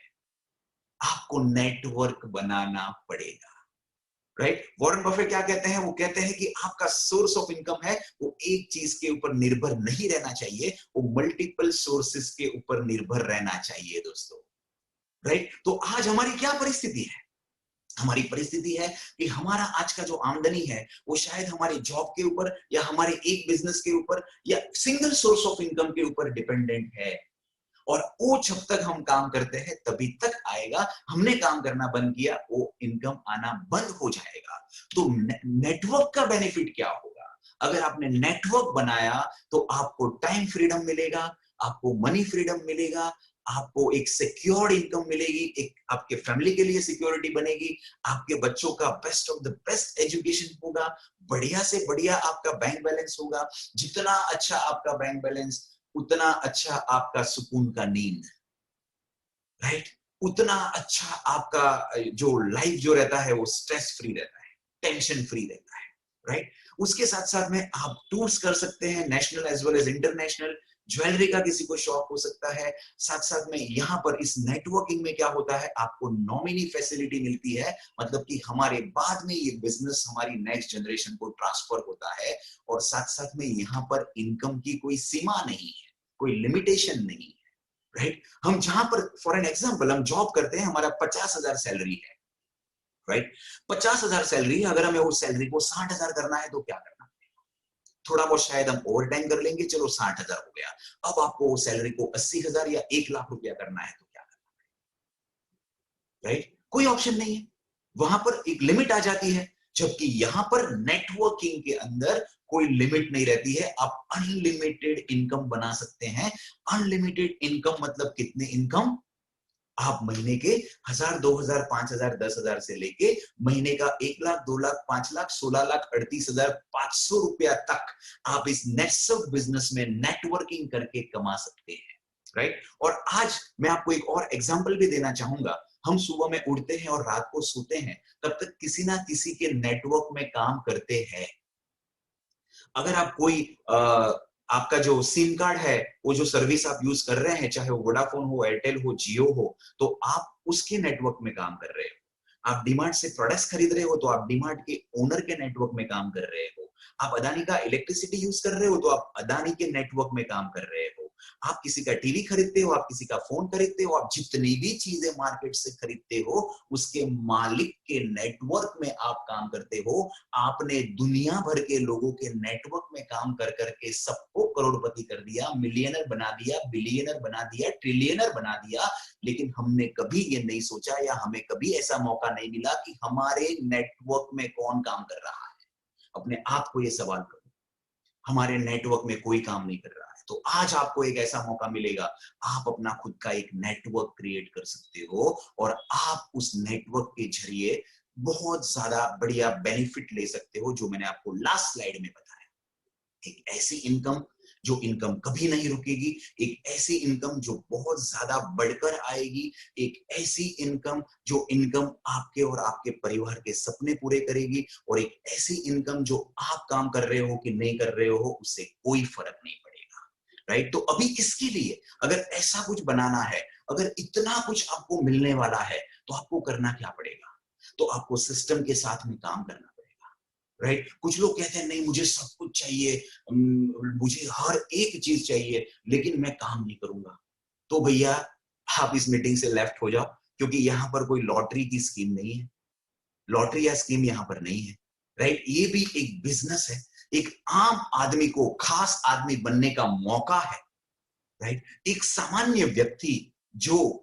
Speaker 1: आपको नेटवर्क बनाना पड़ेगा। राइट वॉरेन बफेट क्या कहते हैं, वो कहते हैं कि आपका सोर्स ऑफ इनकम है वो एक चीज के ऊपर निर्भर नहीं रहना चाहिए, वो मल्टीपल सोर्सेस के ऊपर निर्भर रहना चाहिए दोस्तों। राइट तो आज हमारी क्या परिस्थिति है, हमारी परिस्थिति है कि हमारा आज का जो आमदनी है वो शायद हमारे जॉब के ऊपर या हमारे एक बिजनेस के ऊपर या सिंगल सोर्स ऑफ इनकम के ऊपर डिपेंडेंट है। और वो जब तक हम काम करते हैं तभी तक आएगा, हमने काम करना बंद किया वो इनकम आना बंद हो जाएगा। तो नेटवर्क का बेनिफिट क्या होगा, अगर आपने नेटवर्क बनाया तो आपको टाइम फ्रीडम मिलेगा, आपको मनी फ्रीडम मिलेगा, आपको एक सिक्योर्ड इनकम मिलेगी, एक आपके फैमिली के लिए सिक्योरिटी बनेगी, आपके बच्चों का best of the best education होगा, बढ़िया से बढ़िया आपका बैंक बैलेंस होगा। जितना अच्छा आपका बैंक बैलेंस उतना अच्छा आपका सुकून का नींद। राइट उतना अच्छा आपका जो लाइफ जो रहता है वो स्ट्रेस फ्री रहता है, टेंशन फ्री रहता है। राइट उसके साथ साथ में आप टूर्स कर सकते हैं, national as well as international. Jewellery का किसी को शौक हो सकता है, साथ साथ में यहाँ पर इस नेटवर्किंग में क्या होता है, आपको नॉमिनी फैसिलिटी मिलती है, मतलब कि हमारे बाद में ये बिजनेस हमारी नेक्स्ट जनरेशन को ट्रांसफर होता है। और साथ साथ में यहाँ पर इनकम की कोई सीमा नहीं है, कोई लिमिटेशन नहीं है। राइट हम जहां पर फॉर एन एग्जांपल हम जॉब करते हैं, हमारा 50,000 सैलरी है। राइट 50,000 सैलरी, अगर हमें उस सैलरी को 60,000 करना है तो क्या करना, थोड़ा बहुत शायद हम ओवर टाइम कर लेंगे, चलो 60,000 हो गया। अब आपको सैलरी को 80,000 या 1 लाख रुपया करना है तो क्या करना है? राइट कोई ऑप्शन नहीं है, वहां पर एक लिमिट आ जाती है। जबकि यहां पर नेटवर्किंग के अंदर कोई लिमिट नहीं रहती है, आप अनलिमिटेड इनकम बना सकते हैं। अनलिमिटेड इनकम मतलब कितने इनकम? आप महीने के 1000, 2000, 5000, 10,000 से लेके महीने का 1 लाख, 2 लाख, 5 लाख, 16 लाख, 38,500 रुपया तक आप इस नेटसर्फ बिजनेस में नेटवर्किंग करके कमा सकते हैं, राइट? और आज मैं आपको एक और एग्जांपल भी देना चाहूंगा। हम सुबह में उठते हैं और रात को सोते हैं, तब तक किसी ना किसी के नेटवर्क में काम करते हैं। अगर आप कोई आपका जो सिम कार्ड है, वो जो सर्विस आप यूज कर रहे हैं, चाहे वो वोडाफोन हो, एयरटेल हो, जियो हो, तो आप उसके नेटवर्क में काम कर रहे हो। आप डीमार्ट से प्रोडक्ट्स खरीद रहे हो तो आप डीमार्ट के ओनर के नेटवर्क में काम कर रहे हो। आप अदानी का इलेक्ट्रिसिटी यूज कर रहे हो तो आप अदानी के नेटवर्क में काम कर रहे हो। आप किसी का टीवी खरीदते हो, आप किसी का फोन खरीदते हो, आप जितनी भी चीजें मार्केट से खरीदते हो, उसके मालिक के नेटवर्क में आप काम करते हो। आपने दुनिया भर के लोगों के नेटवर्क में काम कर करके सबको करोड़पति कर दिया, मिलियनर बना दिया, बिलियनर बना दिया, ट्रिलियनर बना दिया। लेकिन हमने कभी ये नहीं सोचा या हमें कभी ऐसा मौका नहीं मिला कि हमारे नेटवर्क में कौन काम कर रहा है। अपने आप को ये सवाल करो, हमारे नेटवर्क में कोई काम नहीं कर रहा है। तो आज आपको एक ऐसा मौका मिलेगा, आप अपना खुद का एक नेटवर्क क्रिएट कर सकते हो और आप उस नेटवर्क के जरिए बहुत ज्यादा बढ़िया बेनिफिट ले सकते हो, जो मैंने आपको लास्ट स्लाइड में बताया। एक ऐसी इनकम जो इनकम कभी नहीं रुकेगी, एक ऐसी इनकम जो बहुत ज्यादा बढ़कर आएगी, एक ऐसी इनकम जो इनकम आपके और आपके परिवार के सपने पूरे करेगी, और एक ऐसी इनकम जो आप काम कर रहे हो कि नहीं कर रहे हो उससे कोई फर्क नहीं पड़ेगा, राइट? तो अभी इसके लिए अगर ऐसा कुछ बनाना है, अगर इतना कुछ आपको मिलने वाला है, तो आपको करना क्या पड़ेगा? तो आपको सिस्टम के साथ में काम करना, राइट? कुछ लोग कहते हैं नहीं मुझे सब कुछ चाहिए, मुझे हर एक चीज चाहिए, लेकिन मैं काम नहीं करूंगा। तो भैया आप इस मीटिंग से लेफ्ट हो जाओ, क्योंकि यहाँ पर कोई लॉटरी की स्कीम नहीं है। लॉटरी या स्कीम यहाँ पर नहीं है, राइट? ये भी एक बिजनेस है, एक आम आदमी को खास आदमी बनने का मौका है, राइट? एक सामान्य व्यक्ति जो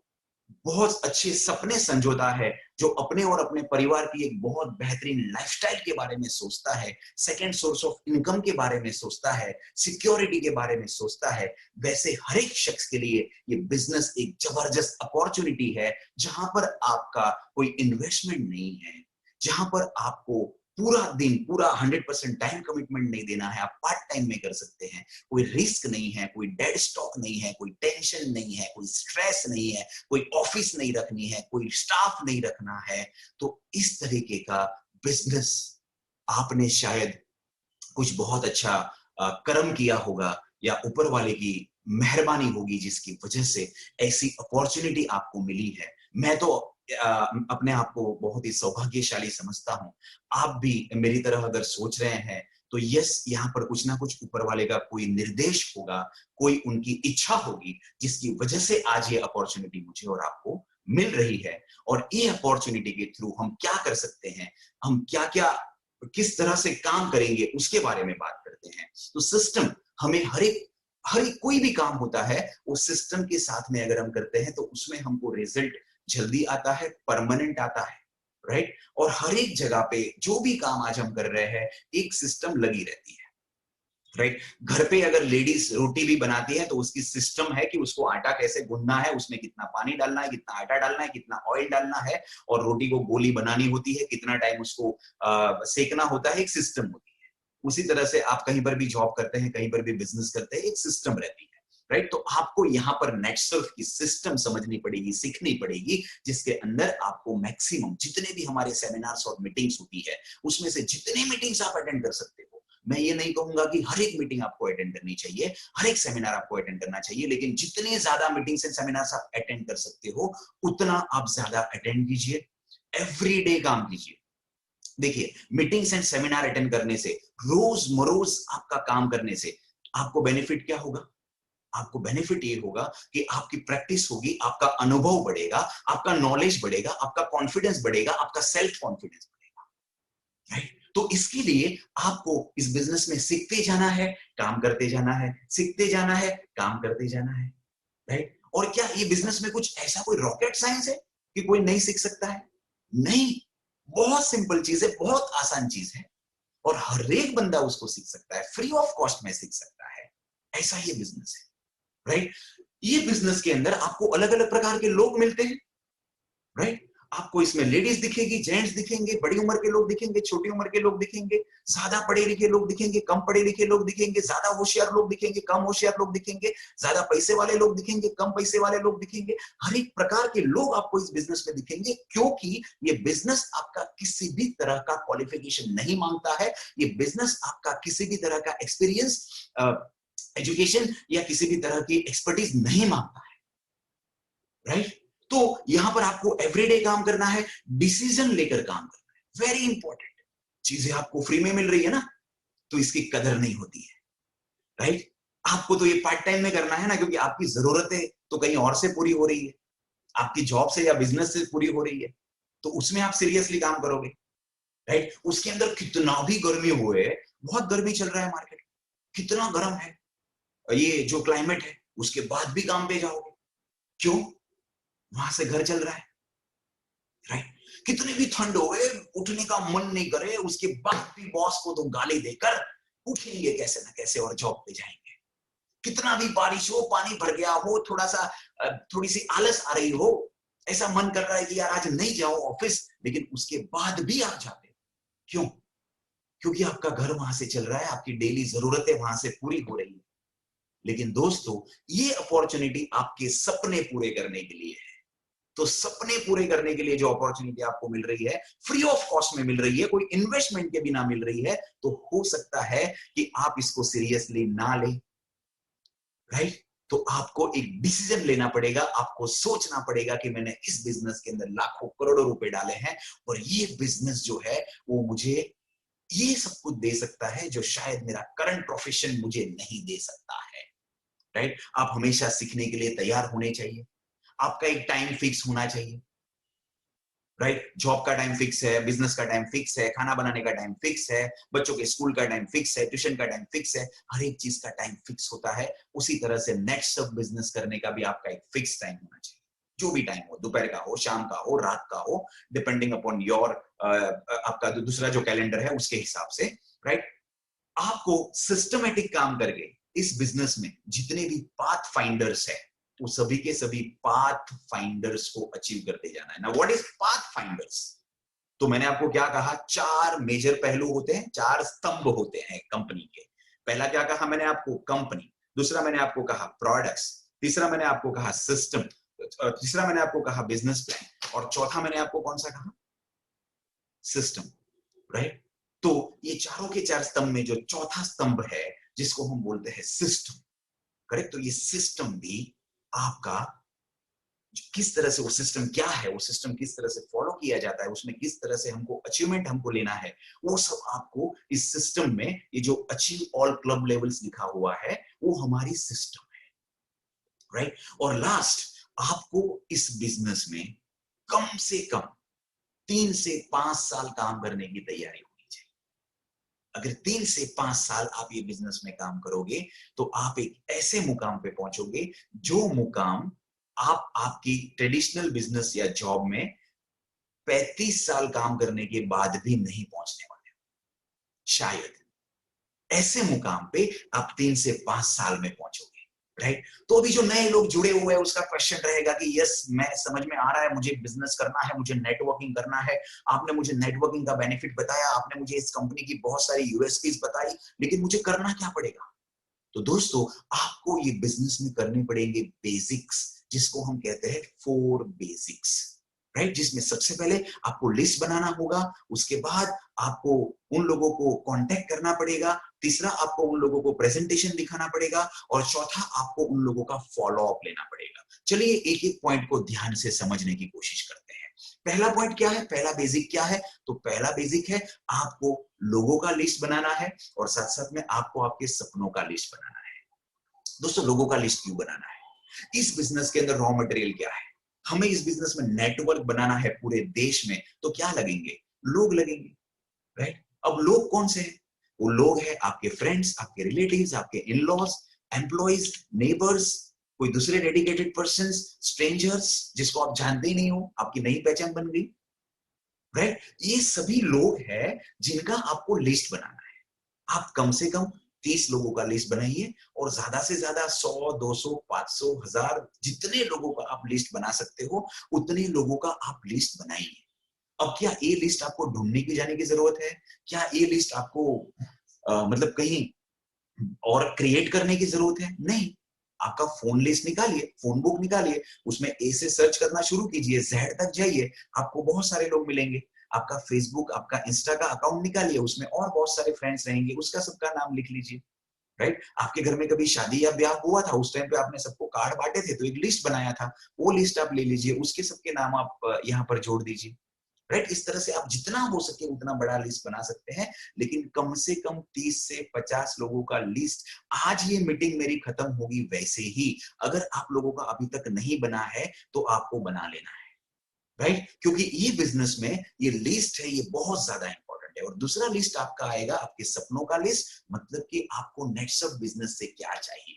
Speaker 1: बहुत अच्छे सपने संजोता है, जो अपने और अपने परिवार की एक बहुत बेहतरीन लाइफस्टाइल के बारे में सोचता है, सेकंड सोर्स ऑफ इनकम के बारे में सोचता है, सिक्योरिटी के बारे में सोचता है, वैसे हर एक शख्स के लिए ये बिजनेस एक जबरदस्त अपॉर्चुनिटी है, जहां पर आपका कोई इन्वेस्टमेंट नहीं है, जहां पर आपको पूरा दिन पूरा 100% टाइम कमिटमेंट नहीं देना है, आप पार्ट टाइम में कर सकते हैं। कोई रिस्क नहीं है, कोई डेड स्टॉक नहीं है, कोई टेंशन नहीं है, कोई स्ट्रेस नहीं है, कोई ऑफिस नहीं रखनी है, कोई स्टाफ नहीं रखना है। तो इस तरीके का बिजनेस आपने शायद कुछ बहुत अच्छा कर्म किया होगा, या ऊपर वाले की मेहरबानी होगी जिसकी वजह से ऐसी अपॉर्चुनिटी आपको मिली है। मैं तो अपने आप को बहुत ही सौभाग्यशाली समझता हूं। आप भी मेरी तरह अगर सोच रहे हैं तो यस, यहाँ पर कुछ ना कुछ ऊपर वाले का कोई निर्देश होगा, कोई उनकी इच्छा होगी, जिसकी वजह से आज ये अपॉर्चुनिटी मुझे और आपको मिल रही है। और ये अपॉर्चुनिटी के थ्रू हम क्या कर सकते हैं, हम क्या क्या किस तरह से काम करेंगे, उसके बारे में बात करते हैं। तो सिस्टम हमें हर एक कोई भी काम होता है, वो सिस्टम के साथ में अगर हम करते हैं तो उसमें हमको रिजल्ट जल्दी आता है, परमानेंट आता है, राइट? और हर एक जगह पे जो भी काम आज हम कर रहे हैं, एक सिस्टम लगी रहती है, राइट? घर पे अगर लेडीज रोटी भी बनाती है तो उसकी सिस्टम है कि उसको आटा कैसे गूंदना है, उसमें कितना पानी डालना है, कितना आटा डालना है, कितना ऑयल डालना है, और रोटी को गोली बनानी होती है, कितना टाइम उसको सेकना होता है, एक सिस्टम होती है। उसी तरह से आप कहीं पर भी जॉब करते हैं, कहीं पर भी बिजनेस करते हैं, एक सिस्टम रहती है, राइट? तो आपको यहाँ पर नेटसर्फ की सिस्टम समझनी पड़ेगी, सीखनी पड़ेगी, जिसके अंदर आपको मैक्सिमम जितने भी हमारे सेमिनार्स और मीटिंग्स होती है, उसमें से जितने मीटिंग्स आप अटेंड कर सकते हो, मैं ये नहीं कहूंगा कि हर एक मीटिंग आपको अटेंड करनी चाहिए, हर एक सेमिनार आपको अटेंड करना चाहिए, लेकिन जितने ज्यादा मीटिंग्स एंड सेमिनार्स आप अटेंड कर सकते हो, उतना आप ज्यादा अटेंड कीजिए, एवरीडे काम कीजिए। देखिए, मीटिंग्स एंड सेमिनार अटेंड करने से, रोज मरोज आपका काम करने से आपको बेनिफिट क्या होगा? आपको बेनिफिट ये होगा कि आपकी प्रैक्टिस होगी, आपका अनुभव बढ़ेगा, आपका नॉलेज बढ़ेगा, आपका कॉन्फिडेंस बढ़ेगा, आपका सेल्फ कॉन्फिडेंस बढ़ेगा, राइट? तो इसके लिए आपको इस बिजनेस में सीखते जाना है, काम करते जाना है, सीखते जाना है, काम करते जाना है, राइट? और क्या ये बिजनेस में कुछ ऐसा कोई रॉकेट साइंस है कि कोई नहीं सीख सकता है? नहीं, बहुत सिंपल चीज है, बहुत आसान चीज है। और हर एक बंदा उसको सीख सकता है, फ्री ऑफ कॉस्ट में सीख सकता है। ऐसा ये बिजनेस है, राइट? ये बिजनेस के अंदर आपको अलग अलग प्रकार के लोग मिलते हैं, राइट? आपको इसमें लेडीज दिखेगी, जेंट्स दिखेंगे, बड़ी उम्र के लोग दिखेंगे, छोटी उम्र के लोग दिखेंगे, ज्यादा पढ़े लिखे लोग दिखेंगे, कम पढ़े लिखे लोग दिखेंगे, ज्यादा होशियार लोग दिखेंगे, कम होशियार लोग दिखेंगे, ज्यादा पैसे वाले लोग दिखेंगे, कम पैसे वाले लोग दिखेंगे। हर एक प्रकार के लोग आपको इस बिजनेस में दिखेंगे, क्योंकि ये बिजनेस आपका किसी भी तरह का क्वालिफिकेशन नहीं मांगता है। ये बिजनेस आपका किसी भी तरह का एक्सपीरियंस, एजुकेशन या किसी भी तरह की एक्सपर्टीज नहीं मांगता है, राइट? तो यहां पर आपको एवरीडे काम करना है, डिसीजन लेकर काम करना है, वेरी इंपॉर्टेंट। चीजें आपको फ्री में मिल रही है ना, तो इसकी कदर नहीं होती है, राइट? आपको तो ये पार्ट टाइम में करना है ना, क्योंकि आपकी जरूरतें तो कहीं और से पूरी हो रही है, आपकी जॉब से या बिजनेस से पूरी हो रही है, तो उसमें आप सीरियसली काम करोगे, राइट? उसके अंदर कितना भी गर्मी हुए, बहुत गर्मी चल रहा है मार्केट, कितना गर्म है ये जो क्लाइमेट है, उसके बाद भी काम पे जाओगे। क्यों? वहां से घर चल रहा है, राइट? कितनी भी ठंड होए, उठने का मन नहीं करे, उसके बाद भी बॉस को तो गाली देकर उठेंगे कैसे ना कैसे और जॉब पे जाएंगे। कितना भी बारिश हो, पानी भर गया हो, थोड़ा सा थोड़ी सी आलस आ रही हो, ऐसा मन कर रहा है कि यार आज नहीं जाओ ऑफिस, लेकिन उसके बाद भी आप जाते हो। क्यों? क्योंकि आपका घर वहां से चल रहा है, आपकी डेली जरूरतें वहां से पूरी हो रही है। लेकिन दोस्तों, ये अपॉर्चुनिटी आपके सपने पूरे करने के लिए है। तो सपने पूरे करने के लिए जो अपॉर्चुनिटी आपको मिल रही है, फ्री ऑफ कॉस्ट में मिल रही है, कोई इन्वेस्टमेंट के बिना मिल रही है, तो हो सकता है कि आप इसको सीरियसली ना लें, राइट? तो आपको एक डिसीजन लेना पड़ेगा, आपको सोचना पड़ेगा कि मैंने इस बिजनेस के अंदर लाखों करोड़ों रुपए डाले हैं, और ये बिजनेस जो है वो मुझे ये सब कुछ दे सकता है जो शायद मेरा करंट प्रोफेशन मुझे नहीं दे सकता है, राइट? आप हमेशा सीखने के लिए तैयार होने चाहिए, आपका एक टाइम फिक्स होना चाहिए, राइट? जॉब का टाइम फिक्स है, बिजनेस का टाइम फिक्स है, खाना बनाने का टाइम फिक्स है, बच्चों के स्कूल का टाइम फिक्स है, ट्यूशन का टाइम फिक्स है, हर एक चीज का टाइम फिक्स होता है। उसी तरह से नेक्स्ट सब बिजनेस करने का भी आपका एक फिक्स टाइम होना चाहिए, जो भी टाइम हो, दोपहर का हो, शाम का हो, रात का हो, डिपेंडिंग अपॉन योर आपका दूसरा जो कैलेंडर है उसके हिसाब से, राइट? आपको सिस्टमेटिक काम करके इस बिजनेस में जितने भी पाथ फाइंडर्स है, वो सभी के सभी पाथ फाइंडर्स को अचीव करते जाना है ना। What is path finders? तो मैंने आपको क्या कहा, चार मेजर पहलू होते हैं, चार स्तंभ होते हैं कंपनी के। पहला क्या कहा मैंने आपको, कंपनी। दूसरा मैंने आपको कहा प्रोडक्ट्स। तीसरा मैंने आपको कहा सिस्टम। तीसरा मैंने आपको कहा बिजनेस प्लान। और चौथा मैंने आपको कौन सा कहा, सिस्टम, राइट? तो ये चारों के चार स्तंभ में जो चौथा स्तंभ है जिसको हम बोलते हैं सिस्टम, करेक्ट? तो ये सिस्टम भी आपका किस तरह से, वो सिस्टम क्या है, वो सिस्टम किस तरह से फॉलो किया जाता है, उसमें किस तरह से हमको अचीवमेंट हमको लेना है, वो सब आपको इस सिस्टम में, ये जो अचीव ऑल क्लब लेवल्स लिखा हुआ है वो हमारी सिस्टम है, राइट? और लास्ट, आपको इस बिजनेस में कम से कम 3 से 5 साल काम करने की तैयारी होनी चाहिए। अगर 3 से 5 साल आप ये बिजनेस में काम करोगे तो आप एक ऐसे मुकाम पे पहुंचोगे जो मुकाम आप आपकी ट्रेडिशनल बिजनेस या जॉब में 35 साल काम करने के बाद भी नहीं पहुंचने वाले। शायद ऐसे मुकाम पे आप 3 से 5 साल में पहुंचोगे, राइट? तो अभी जो नए लोग जुड़े हुए हैं उसका क्वेश्चन रहेगा कि यस, मैं समझ में आ रहा है, मुझे बिजनेस करना है, मुझे नेटवर्किंग करना है, आपने मुझे नेटवर्किंग का बेनिफिट बताया, आपने मुझे इस कंपनी की बहुत सारी यूएसपीज बताई, लेकिन मुझे करना क्या पड़ेगा? तो दोस्तों, आपको ये बिजनेस में करने पड़ेंगे बेसिक्स, जिसको हम कहते हैं 4 बेसिक्स, राइट? जिसमें सबसे पहले आपको लिस्ट बनाना होगा, उसके बाद आपको उन लोगों को कांटेक्ट करना पड़ेगा, तीसरा आपको उन लोगों को प्रेजेंटेशन दिखाना पड़ेगा, और चौथा आपको उन लोगों का फॉलो अप लेना पड़ेगा। चलिए एक एक पॉइंट को ध्यान से समझने की कोशिश करते हैं। पहला पॉइंट क्या है, पहला बेसिक क्या है? तो पहला बेसिक है, आपको लोगों का लिस्ट बनाना है, और साथ साथ में आपको आपके सपनों का लिस्ट बनाना है। दोस्तों, लोगों का लिस्ट क्यों बनाना है? इस बिजनेस के अंदर रॉ मटेरियल क्या है? हमें इस बिजनेस में नेटवर्क बनाना है पूरे देश में, तो क्या लगेंगे? लोग लगेंगे, राइट? अब लोग कौन से हैं? वो लोग हैं आपके फ्रेंड्स, आपके रिलेटिव्स, आपके इन-लॉज, एम्प्लॉइज, नेबर्स, कोई दूसरे डेडिकेटेड पर्संस, स्ट्रेंजर्स जिसको आप जानते ही नहीं हो, आपकी नई पहचान बन गई, राइट? ये सभी लोग हैं जिनका आपको लिस्ट बनाना है। आप कम से कम 30 लोगों का लिस्ट बनाइए और ज्यादा से ज्यादा 100, 200, 500, 1000 जितने लोगों का आप लिस्ट बना सकते हो उतने लोगों का आप लिस्ट बनाइए। अब क्या ये लिस्ट आपको ढूंढने की जाने की जरूरत है? क्या ये लिस्ट आपको मतलब कहीं और क्रिएट करने की जरूरत है? नहीं। आपका फोन लिस्ट निकालिए, फोन बुक निकालिए, उसमें ए से सर्च करना शुरू कीजिए, जेड तक जाइए, आपको बहुत सारे लोग मिलेंगे। आपका फेसबुक, आपका इंस्टा का अकाउंट निकालिए, उसमें और बहुत सारे फ्रेंड्स रहेंगे, उसका सबका नाम लिख लीजिए। राइट? आपके घर में कभी शादी या ब्याह हुआ था, उस टाइम पे आपने सबको कार्ड बांटे थे, तो एक लिस्ट बनाया था, वो लिस्ट आप ले लीजिए, उसके सबके नाम आप यहाँ पर जोड़ दीजिए। राइट? इस तरह से आप जितना हो सके उतना बड़ा लिस्ट बना सकते हैं, लेकिन कम से कम 30 से 50 लोगों का लिस्ट। आज ये मीटिंग मेरी खत्म होगी वैसे ही, अगर आप लोगों का अभी तक नहीं बना है तो आपको बना लेना है। राइट? क्योंकि ये बिजनेस में ये लिस्ट है, ये बहुत ज्यादा इंपॉर्टेंट है। और दूसरा लिस्ट आपका आएगा आपके सपनों का लिस्ट, मतलब कि आपको नेटसप बिजनेस से क्या चाहिए।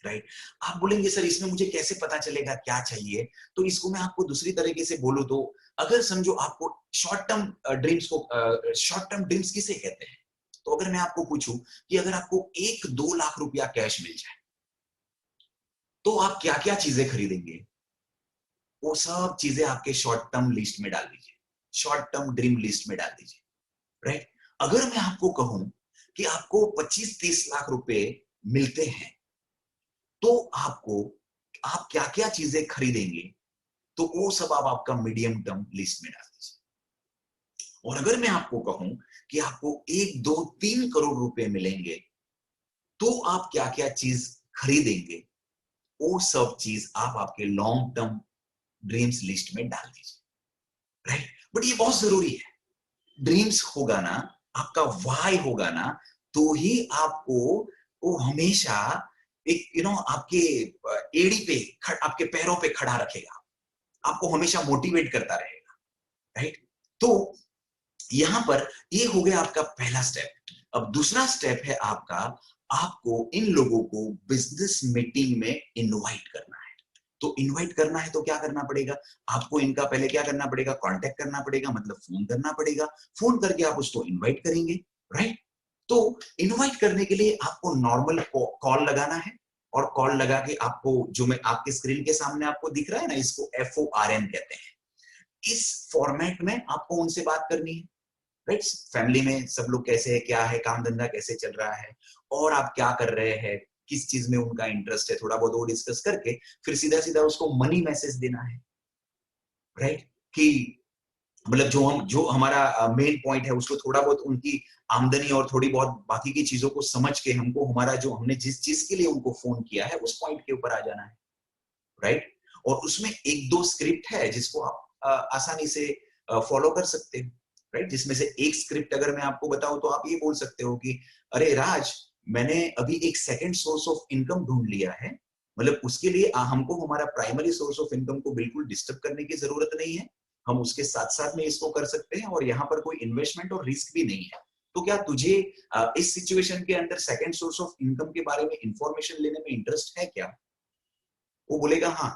Speaker 1: राइट? आप बोलेंगे सर इसमें मुझे कैसे पता चलेगा क्या चाहिए? तो इसको मैं आपको दूसरी तरीके से बोलूं तो, अगर समझो आपको शॉर्ट टर्म ड्रीम्स को शॉर्ट टर्म ड्रीम्स किसे कहते हैं? तो अगर मैं आपको पूछूं कि अगर आपको 1-2 लाख रुपया कैश मिल जाए तो आप क्या क्या चीजें खरीदेंगे? वो सब चीजें आपके शॉर्ट टर्म लिस्ट में डाल दीजिए, शॉर्ट टर्म ड्रीम लिस्ट में डाल दीजिए। राइट? अगर मैं आपको कहूं कि आपको 25-30 लाख रुपए मिलते हैं तो आपको आप क्या क्या चीजें खरीदेंगे? तो वो सब आप आपका मीडियम टर्म लिस्ट में डाल दीजिए। और अगर मैं आपको कहूं कि आपको 1-2-3 करोड़ रुपए मिलेंगे तो आप क्या क्या चीज खरीदेंगे? वो सब चीज आप आपके लॉन्ग टर्म ड्रीम्स लिस्ट में डाल दीजिए। राइट? बट ये बहुत जरूरी है। ड्रीम्स होगा ना, आपका वाई होगा ना, तो ही आपको वो हमेशा एक आपके एड़ी पे आपके पैरों पे खड़ा रखेगा, आपको हमेशा मोटिवेट करता रहेगा। राइट? तो यहां पर ये हो गया आपका पहला स्टेप। अब दूसरा स्टेप है आपका, आपको इन लोगों को बिजनेस मीटिंग में इनवाइट करना है। तो इनवाइट करना है तो क्या करना पड़ेगा? आपको इनका पहले क्या करना पड़ेगा? कांटेक्ट करना पड़ेगा, मतलब फोन करना पड़ेगा। फोन करके आप उसको इनवाइट करेंगे। राइट? तो इनवाइट करने के लिए आपको नॉर्मल कॉल लगाना है, और कॉल लगा के आपको, जो मैं आपके स्क्रीन के सामने आपको दिख रहा है ना, इसको FORN कहते हैं। इस फॉर्मेट में आपको उनसे बात करनी है। राइट? फैमिली में सब लोग कैसे है, क्या है, काम धंधा कैसे चल रहा है, और आप क्या कर रहे हैं, किस चीज में उनका इंटरेस्ट है, थोड़ा बहुत वो डिस्कस करके फिर सीधा सीधा उसको मनी मैसेज देना है। राइट? कि मतलब जो हमारा मेन पॉइंट है उसको थोड़ा बहुत उनकी आमदनी और थोड़ी बहुत बाकी की चीजों को समझ के हमको हमारा जो हमने जिस चीज के लिए उनको फोन किया है उस पॉइंट के ऊपर आ जाना है। राइट? और उसमें एक दो स्क्रिप्ट है जिसको आप आसानी से फॉलो कर सकते हो। राइट? जिसमें से एक स्क्रिप्ट अगर मैं आपको बताऊं तो आप ये बोल सकते हो कि अरे राज, मैंने अभी एक सेकंड सोर्स ऑफ इनकम ढूंढ लिया है। मतलब उसके लिए हमको हमारा प्राइमरी सोर्स ऑफ इनकम को बिल्कुल डिस्टर्ब करने की जरूरत नहीं है। हम उसके साथ साथ में इसको कर सकते हैं और यहाँ पर कोई इन्वेस्टमेंट और रिस्क भी नहीं है। तो क्या तुझे इस सिचुएशन के अंदर सेकंड सोर्स ऑफ इनकम के बारे में इंफॉर्मेशन लेने में इंटरेस्ट है क्या? वो बोलेगा हाँ।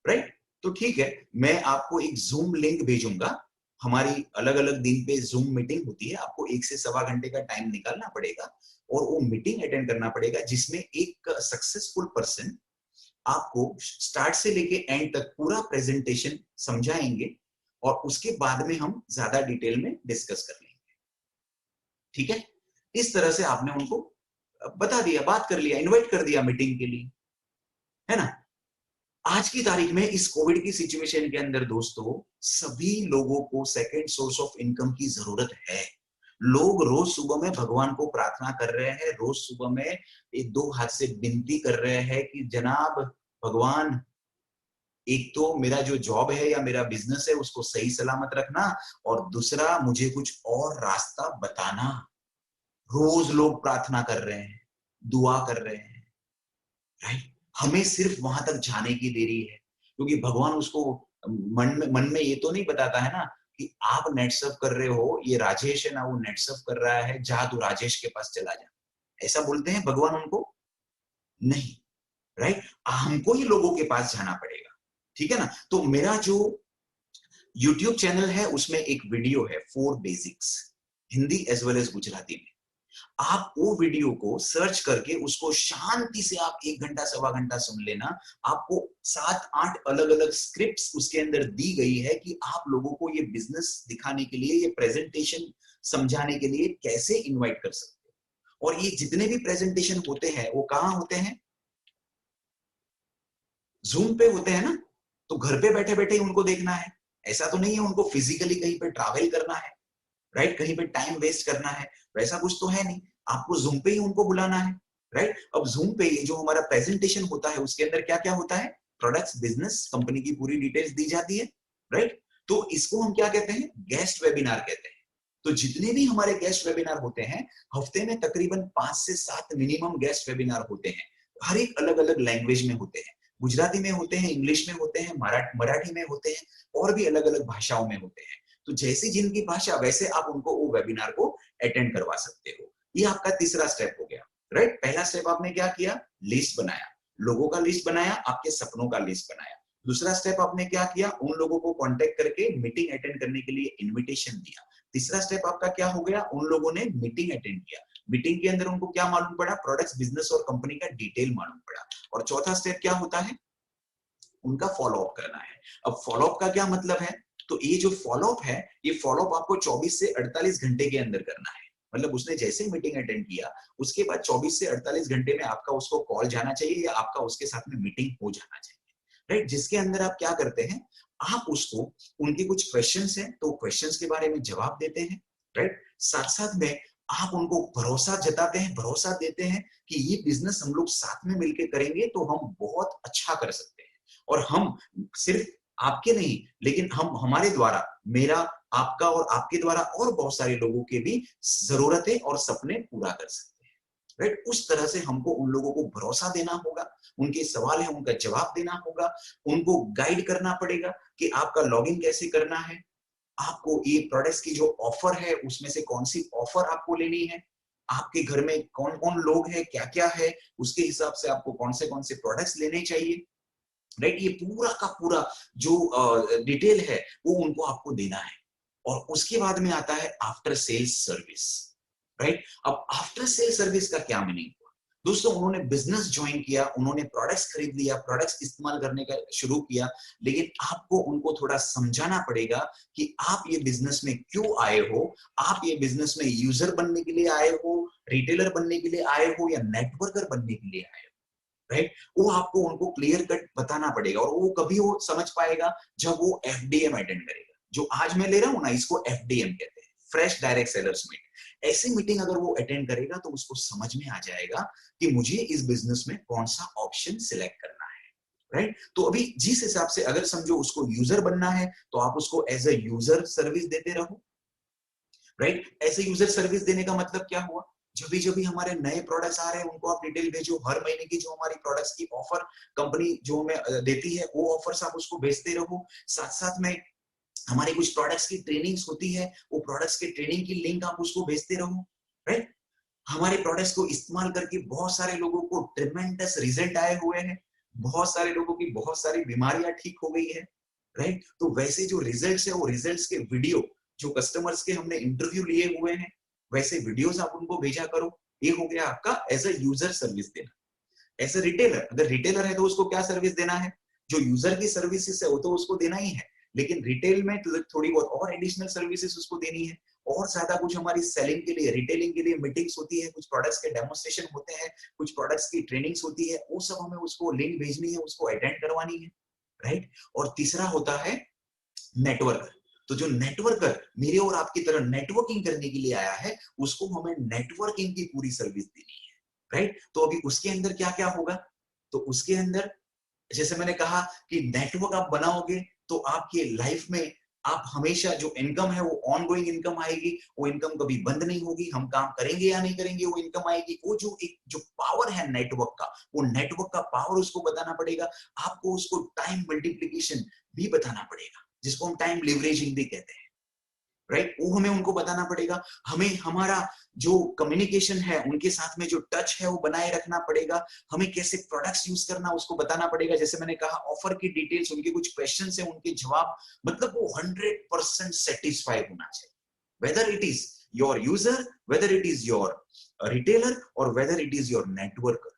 Speaker 1: राइट? तो ठीक है, मैं आपको एक जूम लिंक भेजूंगा। हमारी अलग अलग दिन पे जूम मीटिंग होती है, आपको 1 से 1.25 घंटे का टाइम निकालना पड़ेगा और वो मीटिंग अटेंड करना पड़ेगा, जिसमें एक सक्सेसफुल पर्सन आपको स्टार्ट से लेके एंड तक पूरा प्रेजेंटेशन समझाएंगे और उसके बाद में हम ज्यादा डिटेल में डिस्कस कर लेंगे। ठीक है? इस तरह से आपने उनको बता दिया, बात कर लिया, इनवाइट कर दिया मीटिंग के लिए, है ना? आज की तारीख में इस कोविड की सिचुएशन के अंदर दोस्तों, सभी लोगों को सेकंड सोर्स ऑफ इनकम की जरूरत है। लोग रोज सुबह में भगवान को प्रार्थना कर रहे हैं, रोज सुबह में एक दो हाथ से विनती कर रहे हैं कि जनाब भगवान, एक तो मेरा जो जॉब है या मेरा बिजनेस है उसको सही सलामत रखना, और दूसरा मुझे कुछ और रास्ता बताना। रोज लोग प्रार्थना कर रहे हैं, दुआ कर रहे हैं। राइट? हमें सिर्फ वहां तक जाने की देरी है, क्योंकि भगवान उसको मन में ये तो नहीं बताता है ना कि आप नेट सर्फ कर रहे हो, ये राजेश है ना, वो नेट सर्फ कर रहा है, जा तू राजेश के पास चला जा। ऐसा बोलते हैं भगवान उनको? नहीं। राइट? हमको ही लोगों के पास जाना पड़ेगा। ठीक है ना? तो मेरा जो यूट्यूब चैनल है, उसमें एक वीडियो है 4 basics, Hindi as well as Gujarati में। आप वो वीडियो को सर्च करके उसको शांति से आप 1 घंटा सवा घंटा सुन लेना। आपको 7-8 अलग अलग स्क्रिप्ट्स उसके अंदर दी गई है कि आप लोगों को ये बिजनेस दिखाने के लिए, ये प्रेजेंटेशन समझाने के लिए कैसे इनवाइट कर सकते हो। और ये जितने भी प्रेजेंटेशन होते हैं वो कहाँ होते हैं? जूम पे होते हैं ना। तो घर पे बैठे बैठे ही उनको देखना है, ऐसा तो नहीं है उनको फिजिकली कहीं पे ट्रैवल करना है, राइट, कहीं पे टाइम वेस्ट करना है, वैसा कुछ तो है नहीं। आपको जूम पे ही उनको बुलाना है, राइट। अब जूम पे ये जो हमारा प्रेजेंटेशन होता है उसके अंदर क्या क्या होता है? प्रोडक्ट्स, बिजनेस, कंपनी की पूरी डिटेल्स दी जाती है, राइट। तो इसको हम क्या कहते हैं? गेस्ट वेबिनार कहते हैं। तो जितने भी हमारे गेस्ट वेबिनार होते हैं, हफ्ते में तकरीबन 5 से 7 मिनिमम गेस्ट वेबिनार होते हैं। हर एक अलग अलग लैंग्वेज में होते हैं, गुजराती में होते हैं, इंग्लिश में होते हैं, मराठी में होते हैं, और भी अलग अलग भाषाओं में होते हैं। तो जैसी जिनकी भाषा वैसे आप उनको वो वेबिनार को अटेंड करवा सकते हो। ये आपका तीसरा स्टेप हो गया, राइट। पहला स्टेप आपने क्या किया? लिस्ट बनाया, लोगों का लिस्ट बनाया, आपके सपनों का लिस्ट बनाया। दूसरा स्टेप आपने क्या किया? उन लोगों को कांटेक्ट करके मीटिंग अटेंड करने के लिए इनविटेशन दिया। तीसरा स्टेप आपका क्या हो गया? उन लोगों ने मीटिंग अटेंड किया। मीटिंग के अंदर उनको क्या मालूम पड़ा? प्रोडक्ट्स, बिजनेस और कंपनी का डिटेल मालूम पड़ा। और चौथा स्टेप क्या होता है? उनका फॉलोअप करना है। अब फॉलोअप का क्या मतलब है? तो ये जो फॉलोअप है, ये फॉलोअप आपको 24 से 48 घंटे के अंदर करना है। मतलब उसने जैसे मीटिंग अटेंड किया, उसके बाद 24 से 48 घंटे में आपका उसको कॉल जाना चाहिए या आपका उसके साथ में मीटिंग हो जाना चाहिए, राइट। जिसके अंदर आप क्या करते हैं? आप उसको, उनके कुछ क्वेश्चंस हैं तो क्वेश्चंस के बारे में जवाब देते हैं, राइट। साथ साथ में आप उनको भरोसा जताते हैं, भरोसा देते हैं कि ये बिजनेस हम लोग साथ में मिलकर करेंगे तो हम बहुत अच्छा कर सकते हैं। और हम सिर्फ आपके नहीं, लेकिन हम, हमारे द्वारा, मेरा, आपका और आपके द्वारा और बहुत सारे लोगों के भी जरूरतें और सपने पूरा कर सकते हैं, राइट। उस तरह से हमको उन लोगों को भरोसा देना होगा, उनके सवाल है उनका जवाब देना होगा, उनको गाइड करना पड़ेगा कि आपका लॉगिन कैसे करना है, आपको ये प्रोडक्ट्स की जो ऑफर है उसमें से कौन सी ऑफर आपको लेनी है, आपके घर में कौन कौन लोग हैं, क्या क्या है, उसके हिसाब से आपको कौन से प्रोडक्ट्स लेने चाहिए, राइट। ये पूरा का पूरा जो डिटेल है वो उनको आपको देना है। और उसके बाद में आता है आफ्टर सेल्स सर्विस, राइट। अब आफ्टर सेल सर्विस का क्या मीनिंग हुआ? दोस्तों, उन्होंने बिजनेस ज्वाइन किया, उन्होंने प्रोडक्ट्स खरीद लिया, प्रोडक्ट्स इस्तेमाल करने का शुरू किया, लेकिन आपको उनको थोड़ा समझाना पड़ेगा कि आप ये बिजनेस में क्यों आए हो। आप ये बिजनेस में यूजर बनने के लिए आए हो, रिटेलर बनने के लिए आए हो, या नेटवर्कर बनने के लिए आए हो, राइट। वो आपको उनको क्लियर कट बताना पड़ेगा। और वो कभी वो समझ पाएगा जब वो एफडीएम अटेंड करेगा। जो आज मैं ले रहा हूं ना, इसको एफडीएम कहते हैं, फ्रेश डायरेक्ट सेलर्स मीट। ऐसी मीटिंग अगर वो अटेंड करेगा तो उसको समझ में आ जाएगा कि मुझे इस बिजनेस में कौन सा ऑप्शन सिलेक्ट करना है, राइट। तो अभी जिस हिसाब से, अगर समझो उसको यूजर बनना है तो आप उसको एज अ यूजर सर्विस देते रहो, राइट। ऐसे यूजर सर्विस देने का मतलब क्या हुआ? जब भी हमारे नए प्रोडक्ट्स आ रहे हैं उनको आप डिटेल भेजो। हर महीने की जो हमारी प्रोडक्ट्स की ऑफर कंपनी जो हमें देती है वो ऑफर्स आप उसको भेजते रहो। साथ साथ में हमारी कुछ प्रोडक्ट्स की ट्रेनिंग्स होती है, वो प्रोडक्ट्स के ट्रेनिंग की लिंक आप उसको भेजते रहो, राइट। हमारे प्रोडक्ट्स को इस्तेमाल करके बहुत सारे लोगों को ट्रिमेंडस रिजल्ट आए हुए हैं, बहुत सारे लोगों की बहुत सारी बीमारियां ठीक हो गई है, राइट। तो वैसे जो रिजल्ट्स है, वो रिजल्ट्स के वीडियो, जो कस्टमर्स के हमने इंटरव्यू लिए हुए हैं, वैसे वीडियोस आप उनको भेजा करो। ये हो गया आपका एज अ यूजर सर्विस देना। एज अ रिटेलर, अगर रिटेलर है तो उसको क्या सर्विस देना है? जो यूजर की सर्विसेज है वो तो उसको देना ही है, लेकिन रिटेल में थोड़ी बहुत और एडिशनल सर्विसेज उसको देनी है। और ज्यादा कुछ हमारी सेलिंग के लिए, रिटेलिंग के लिए मीटिंग्स होती है, कुछ प्रोडक्ट्स के डेमोन्स्ट्रेशन होते हैं, कुछ प्रोडक्ट्स की ट्रेनिंग्स होती है, वो सब हमें उसको लिंक भेजनी है, उसको अटेंड करवानी है, राइट। और तीसरा होता है नेटवर्कर। तो जो नेटवर्कर मेरे और आपकी तरह नेटवर्किंग करने के लिए आया है, उसको हमें नेटवर्किंग की पूरी सर्विस देनी है, राइट। तो अभी उसके अंदर क्या क्या होगा? तो उसके अंदर, जैसे मैंने कहा कि नेटवर्क आप बनाओगे तो आपके लाइफ में आप हमेशा जो इनकम है वो ऑनगोइंग इनकम आएगी। वो इनकम कभी बंद नहीं होगी, हम काम करेंगे या नहीं करेंगे वो इनकम आएगी। वो जो एक जो पावर है नेटवर्क का, वो नेटवर्क का पावर उसको बताना पड़ेगा। आपको उसको टाइम मल्टीप्लीकेशन भी बताना पड़ेगा, जिसको हम टाइम लिवरेजिंग भी कहते हैं, राइट, वो हमें उनको बताना पड़ेगा। हमें हमारा जो कम्युनिकेशन है उनके साथ में जो टच है वो बनाए रखना पड़ेगा। हमें कैसे प्रोडक्ट्स यूज करना उसको बताना पड़ेगा। जैसे मैंने कहा, ऑफर की डिटेल्स, उनके कुछ क्वेश्चंस हैं, उनके जवाब, मतलब वो 100% सेटिस्फाई होना चाहिए, whether it is your user, whether it is your retailer or whether it is your networker।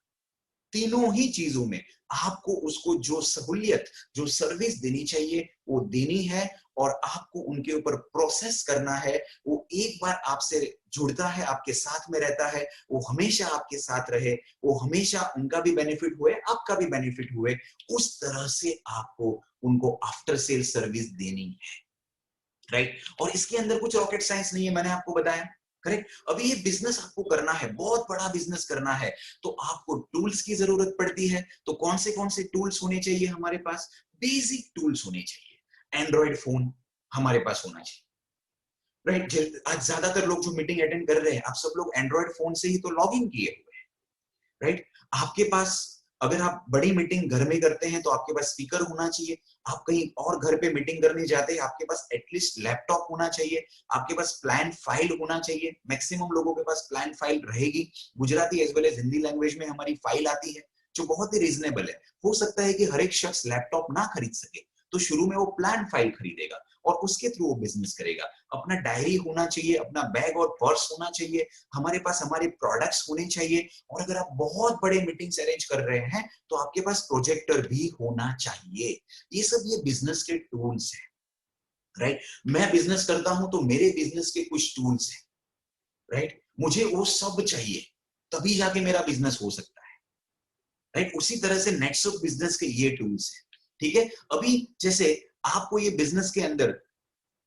Speaker 1: तीनों ही चीजों में आपको उसको जो सहूलियत, जो सर्विस देनी चाहिए वो देनी है, और आपको उनके ऊपर प्रोसेस करना है। वो एक बार आपसे जुड़ता है, आपके साथ में रहता है, वो हमेशा आपके साथ रहे, वो हमेशा उनका भी बेनिफिट हुए, आपका भी बेनिफिट हुए, उस तरह से आपको उनको आफ्टर सेल सर्विस देनी है, राइट। और इसके अंदर कुछ रॉकेट साइंस नहीं है, मैंने आपको बताया, करेक्ट। अभी ये बिजनेस आपको करना है, बहुत बड़ा बिजनेस करना है, तो आपको टूल्स की जरूरत पड़ती है। तो कौन से टूल्स होने चाहिए हमारे पास? बेसिक टूल्स होने चाहिए। एंड्रॉइड फोन हमारे पास होना चाहिए, राइट। आज ज्यादातर लोग जो मीटिंग अटेंड कर रहे हैं, आप सब लोग एंड्रॉइड फोन से ही तो लॉग इन किए हुए हैं, राइट। आपके पास, अगर आप बड़ी मीटिंग घर में करते हैं तो आपके पास स्पीकर होना चाहिए। आप कहीं और घर पे मीटिंग करने जाते हैं, आपके पास एटलीस्ट लैपटॉप होना चाहिए, आपके पास प्लान फाइल होना चाहिए। मैक्सिमम लोगों के पास प्लान फाइल रहेगी। Gujarati as well as Hindi language में हमारी फाइल आती है, जो बहुत ही रीजनेबल है। हो सकता है कि हर एक शख्स लैपटॉप ना खरीद सके, तो शुरू में वो प्लान फाइल खरीदेगा और उसके थ्रू वो बिजनेस करेगा। अपना डायरी होना चाहिए, अपना बैग और पर्स होना चाहिए, हमारे पास हमारे प्रोडक्ट्स होने चाहिए। और अगर आप बहुत बड़े मीटिंग्स अरेंज कर रहे हैं तो आपके पास प्रोजेक्टर भी होना चाहिए। ये सब ये बिजनेस के टूल्स हैं, राइट। मैं बिजनेस करता हूं तो मेरे बिजनेस के कुछ टूल्स हैं, राइट। मुझे वो सब चाहिए, तभी जाके मेरा बिजनेस हो सकता है, राइट। उसी तरह से नेटसप बिजनेस के ये टूल्स हैं, ठीक है। अभी जैसे आपको ये बिजनेस के अंदर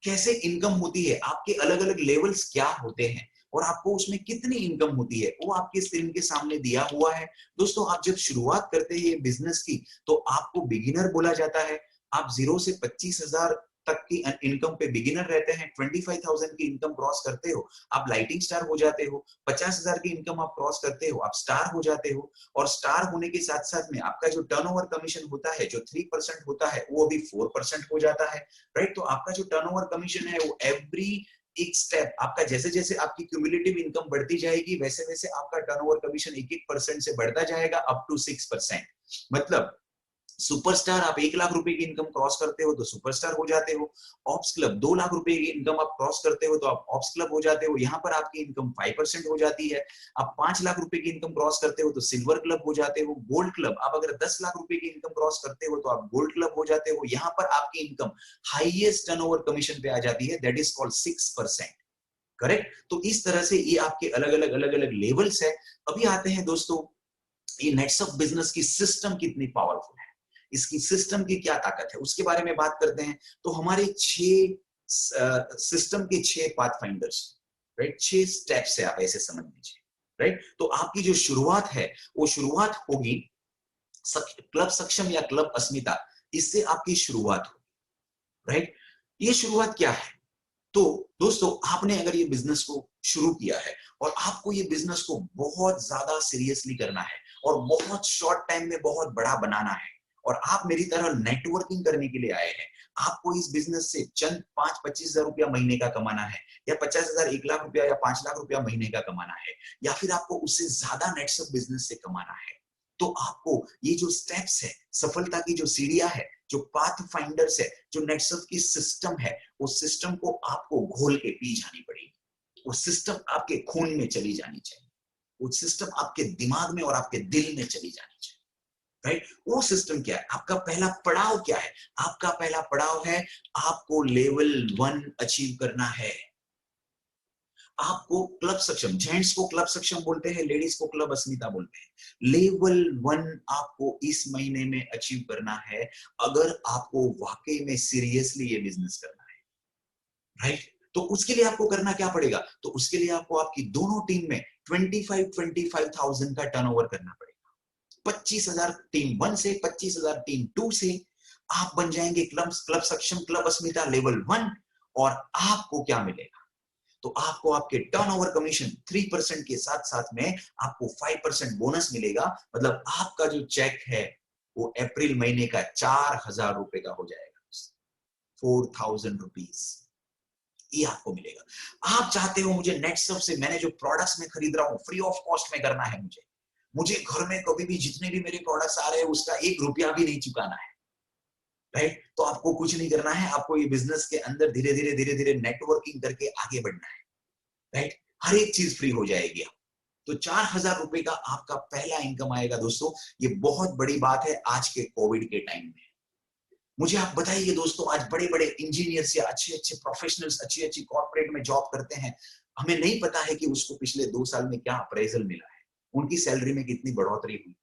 Speaker 1: कैसे इनकम होती है, आपके अलग अलग लेवल्स क्या होते हैं और आपको उसमें कितनी इनकम होती है, वो आपके स्क्रीन के सामने दिया हुआ है। दोस्तों, आप जब शुरुआत करते हैं ये बिजनेस की, तो आपको बिगिनर बोला जाता है। आप 0 से 25,000 तक की इनकम पे बिगिनर रहते हैं। 25,000 की इनकम क्रॉस करते हो, आप लाइटिंग स्टार हो जाते हो। 50,000 की इनकम आप क्रॉस करते हो, आप स्टार हो जाते हो। और स्टार होने के साथ साथ में आपका जो टर्नओवर कमीशन होता है, जो 3% होता है, वो अभी 4% हो जाता है, राइट। तो आपका जो टर्नओवर कमीशन है वो एवरी एक स्टेप, आपका जैसे जैसे आपकी क्यूमुलेटिव इनकम बढ़ती जाएगी, वैसे वैसे आपका टर्नओवर कमीशन 1-1% से बढ़ता जाएगा अप टू 6%। मतलब सुपरस्टार, आप 1 लाख रुपए की इनकम क्रॉस करते हो तो सुपरस्टार हो जाते हो। ऑप्स क्लब 2 लाख रुपए की इनकम आप क्रॉस करते हो तो आप ऑप्स क्लब हो जाते हो, यहाँ पर आपकी इनकम 5% हो जाती है। आप 5 लाख रुपए की इनकम क्रॉस करते हो तो सिल्वर क्लब हो जाते हो। गोल्ड क्लब, आप अगर 10 लाख रुपए की इनकम क्रॉस करते हो तो आप गोल्ड क्लब हो जाते हो। यहाँ पर आपकी इनकम हाईएस्ट टर्नओवर कमीशन पे आ जाती है, दैट इज कॉल्ड 6%, करेक्ट। तो इस तरह से ये आपके अलग अलग लेवल्स है। अभी आते हैं दोस्तों, ये नेटसप बिजनेस की सिस्टम कितनी पावरफुल है, इसकी सिस्टम की क्या ताकत है, उसके बारे में बात करते हैं। तो हमारे 6 सिस्टम के 6 पाथ फाइंडर्स, राइट, 6 स्टेप्स है, आप ऐसे समझ लीजिए, राइट। तो आपकी जो शुरुआत है वो शुरुआत होगी क्लब सक्षम या क्लब अस्मिता, इससे आपकी शुरुआत होगी, राइट। ये शुरुआत क्या है? तो दोस्तों, आपने अगर ये बिजनेस को शुरू किया है और आपको ये बिजनेस को बहुत ज्यादा सीरियसली करना है और बहुत शॉर्ट टाइम में बहुत बड़ा बनाना है, और आप मेरी तरह नेटवर्किंग करने के लिए आए हैं, आपको इस बिजनेस से चंद 5-25 हजार रुपया महीने का कमाना है, या 50,000, 1 लाख रुपया या 5 लाख रुपया महीने का कमाना है, या फिर आपको उससे ज्यादा नेटसप बिजनेस से कमाना है, तो आपको ये जो स्टेप्स है, सफलता की जो सीढ़ियां है, जो पाथ फाइंडर्स है, जो नेटसप की सिस्टम है, उस सिस्टम को आपको घोल के पी जानी पड़ेगी। वो सिस्टम आपके खून में चली जानी चाहिए, वो सिस्टम आपके दिमाग में और आपके दिल में चली जानी चाहिए, राइट। वो सिस्टम क्या है? आपका पहला पड़ाव क्या है? आपका पहला पड़ाव है, आपको लेवल 1 अचीव करना है। आपको क्लब सक्षम, जेंट्स को क्लब सक्षम बोलते हैं, लेडीज को क्लब अस्मिता बोलते हैं। लेवल 1 आपको इस महीने में अचीव करना है, अगर आपको वाकई में सीरियसली ये बिजनेस करना है, राइट। तो उसके लिए आपको करना क्या पड़ेगा? तो उसके लिए आपको आपकी दोनों टीम में 25,000 का टर्नओवर करना पड़ेगा। 25,000 टीम 1 से, 25,000 टीम 2 से आप बन जाएंगे क्लब सक्षम, क्लब अस्मिता लेवल 1। और आपको क्या मिलेगा? तो आपको आपके टर्नओवर कमीशन 3% के साथ साथ में आपको 5% बोनस मिलेगा। मतलब आपका जो चेक है वो अप्रैल महीने का 4,000 रुपए का हो जाएगा, 4,000 रुपीज,
Speaker 2: ये आपको मिलेगा। आप चाहते हो मुझे नेटसर्फ से मैंने जो प्रोडक्ट्स में खरीद रहा हूँ फ्री ऑफ कॉस्ट में करना है, मुझे घर में कभी भी जितने भी मेरे प्रोडक्ट्स आ रहे हैं उसका 1 रुपया भी नहीं चुकाना है, राइट? तो आपको कुछ नहीं करना है, आपको ये बिजनेस के अंदर धीरे-धीरे नेटवर्किंग करके आगे बढ़ना है, राइट? हर एक चीज फ्री हो जाएगी। तो 4,000 रुपए का आपका पहला इनकम आएगा दोस्तों। ये बहुत बड़ी बात है आज के कोविड के टाइम में। मुझे आप बताइए दोस्तों, आज बड़े-बड़े इंजीनियर्स या अच्छे-अच्छे प्रोफेशनल्स अच्छी-अच्छी कॉर्पोरेट में जॉब करते हैं, हमें नहीं पता है कि उसको पिछले 2 साल में क्या अप्रेजल मिला है, उनकी सैलरी में कितनी बढ़ोतरी हुई।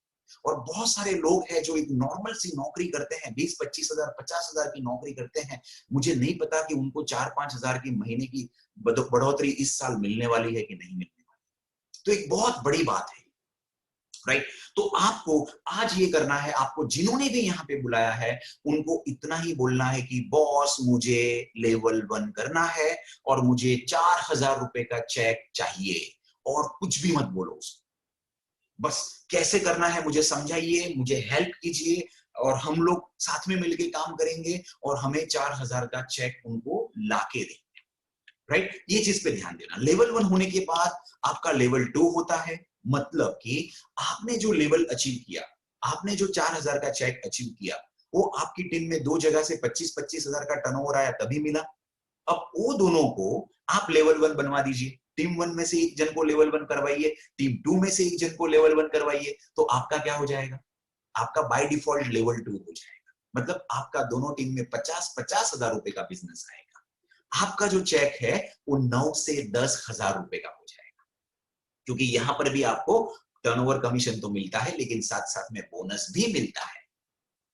Speaker 2: और बहुत सारे लोग हैं जो एक नॉर्मल सी नौकरी करते हैं, 20-25 हजार 50 हजार की नौकरी करते हैं, मुझे नहीं पता कि उनको 4-5 हजार की महीने की बढ़ोतरी इस साल मिलने वाली है कि नहीं मिलने वाली। तो एक बहुत बड़ी बात है, राइट? तो आपको आज ये करना है, आपको जिन्होंने भी यहाँ पे बुलाया है उनको इतना ही बोलना है कि बॉस मुझे लेवल 1 करना है और मुझे 4,000 रुपए का चेक चाहिए, और कुछ भी मत बोलो उसको। बस कैसे करना है मुझे समझाइए, मुझे हेल्प कीजिए, और हम लोग साथ में मिलके काम करेंगे और हमें 4,000 का चेक उनको लाके दें, राइट? ये चीज पे ध्यान देना। लेवल 1 होने के बाद आपका लेवल 2 होता है, मतलब कि आपने जो लेवल अचीव किया, आपने जो 4,000 का चेक अचीव किया, वो आपकी टीम में 2 जगह से 25-25 हजार का टर्नओवर आया तभी मिला। अब वो दोनों को आप लेवल 1 बनवा दीजिए। टीम 1 में से एक जन को लेवल 1 करवाइए, टीम 2 में से एक जन को लेवल 1 करवाइए, तो आपका क्या हो जाएगा? आपका बाय डिफॉल्ट लेवल 2 हो जाएगा। मतलब आपका दोनों टीम में 50-50 हजार रुपए का बिजनेस आएगा। आपका जो चेक है वो 9 से 10 हजार रुपए का हो जाएगा, क्योंकि यहां पर भी आपको टर्नओवर कमीशन तो मिलता है, लेकिन साथ साथ में बोनस भी मिलता है,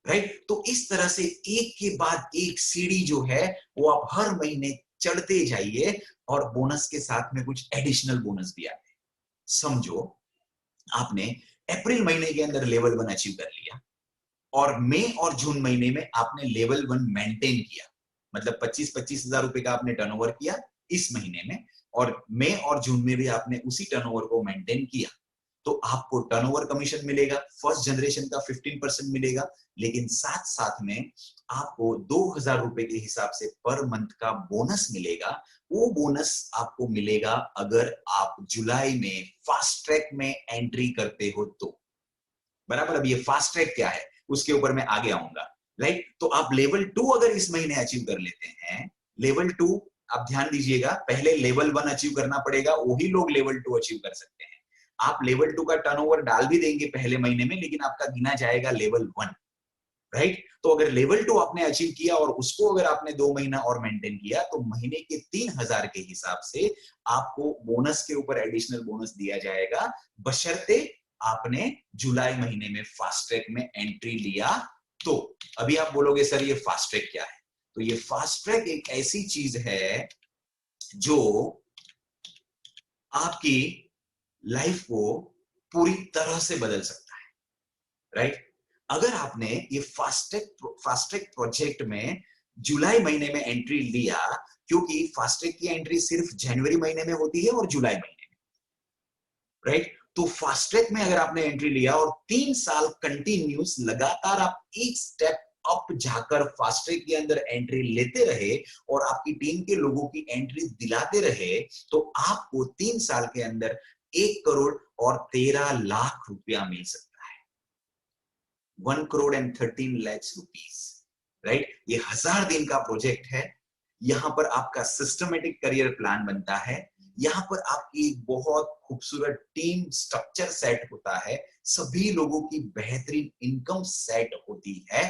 Speaker 2: राइट? तो इस तरह से एक के बाद एक सीढ़ी जो है वो आप हर महीने चढ़ते जाइए, और बोनस के साथ में कुछ एडिशनल बोनस भी आते हैं। समझो आपने अप्रैल महीने के अंदर लेवल 1 अचीव कर लिया, और मई और जून महीने में आपने लेवल 1 मेंटेन किया, मतलब 25-25 हजार रुपए का आपने टर्नओवर किया इस महीने में, और मई और जून में भी आपने उसी टर्नओवर को मेंटेन किया, तो आपको टर्नओवर कमीशन मिलेगा, फर्स्ट जनरेशन का 15% मिलेगा, लेकिन साथ साथ में आपको 2,000 रुपए के हिसाब से पर मंथ का बोनस मिलेगा। वो बोनस आपको मिलेगा अगर आप जुलाई में फास्ट ट्रैक में एंट्री करते हो तो। बराबर? अब ये फास्ट ट्रैक क्या है उसके ऊपर मैं आगे आऊंगा, राइट? तो आप लेवल 2 अगर इस महीने अचीव कर लेते हैं, लेवल 2, आप ध्यान दीजिएगा, पहले लेवल 1 अचीव करना पड़ेगा, वही लोग लेवल 2 अचीव कर सकते हैं। आप लेवल 2 का टर्नओवर डाल भी देंगे पहले महीने में, लेकिन आपका गिना जाएगा लेवल 1, राइट? तो अगर लेवल 2 आपने अचीव किया और उसको अगर आपने 2 महीना और मेंटेन किया, तो महीने के 3,000 के हिसाब से आपको बोनस के ऊपर एडिशनल बोनस दिया जाएगा, बशर्ते आपने जुलाई महीने में फास्ट ट्रैक में एंट्री लिया तो। अभी आप बोलोगे सर ये फास्ट ट्रैक क्या है? तो ये फास्ट ट्रैक एक ऐसी चीज है जो आपकी लाइफ को पूरी तरह से बदल सकता है, राइट? अगर आपने ये फास्ट ट्रैक प्रोजेक्ट में जुलाई महीने में एंट्री लिया, क्योंकि फास्ट ट्रैक की एंट्री सिर्फ जनवरी महीने में होती है और जुलाई महीने में, राइट? तो फास्ट ट्रैक में अगर आपने एंट्री लिया और 3 साल कंटिन्यूस लगातार आप एक स्टेप अप जाकर फास्ट ट्रैक के अंदर एंट्री लेते रहे और आपकी टीम के लोगों की एंट्री दिलाते रहे, तो आपको 3 साल के अंदर 1 करोड़ और 13 लाख रुपया मिल सकता है। 1 crore and 13 lakh rupees, right? ये 1000 दिन का प्रोजेक्ट है। यहां पर आपका सिस्टमेटिक करियर प्लान बनता है, यहां पर आपकी एक बहुत खूबसूरत टीम स्ट्रक्चर सेट होता है, सभी लोगों की बेहतरीन इनकम सेट होती है,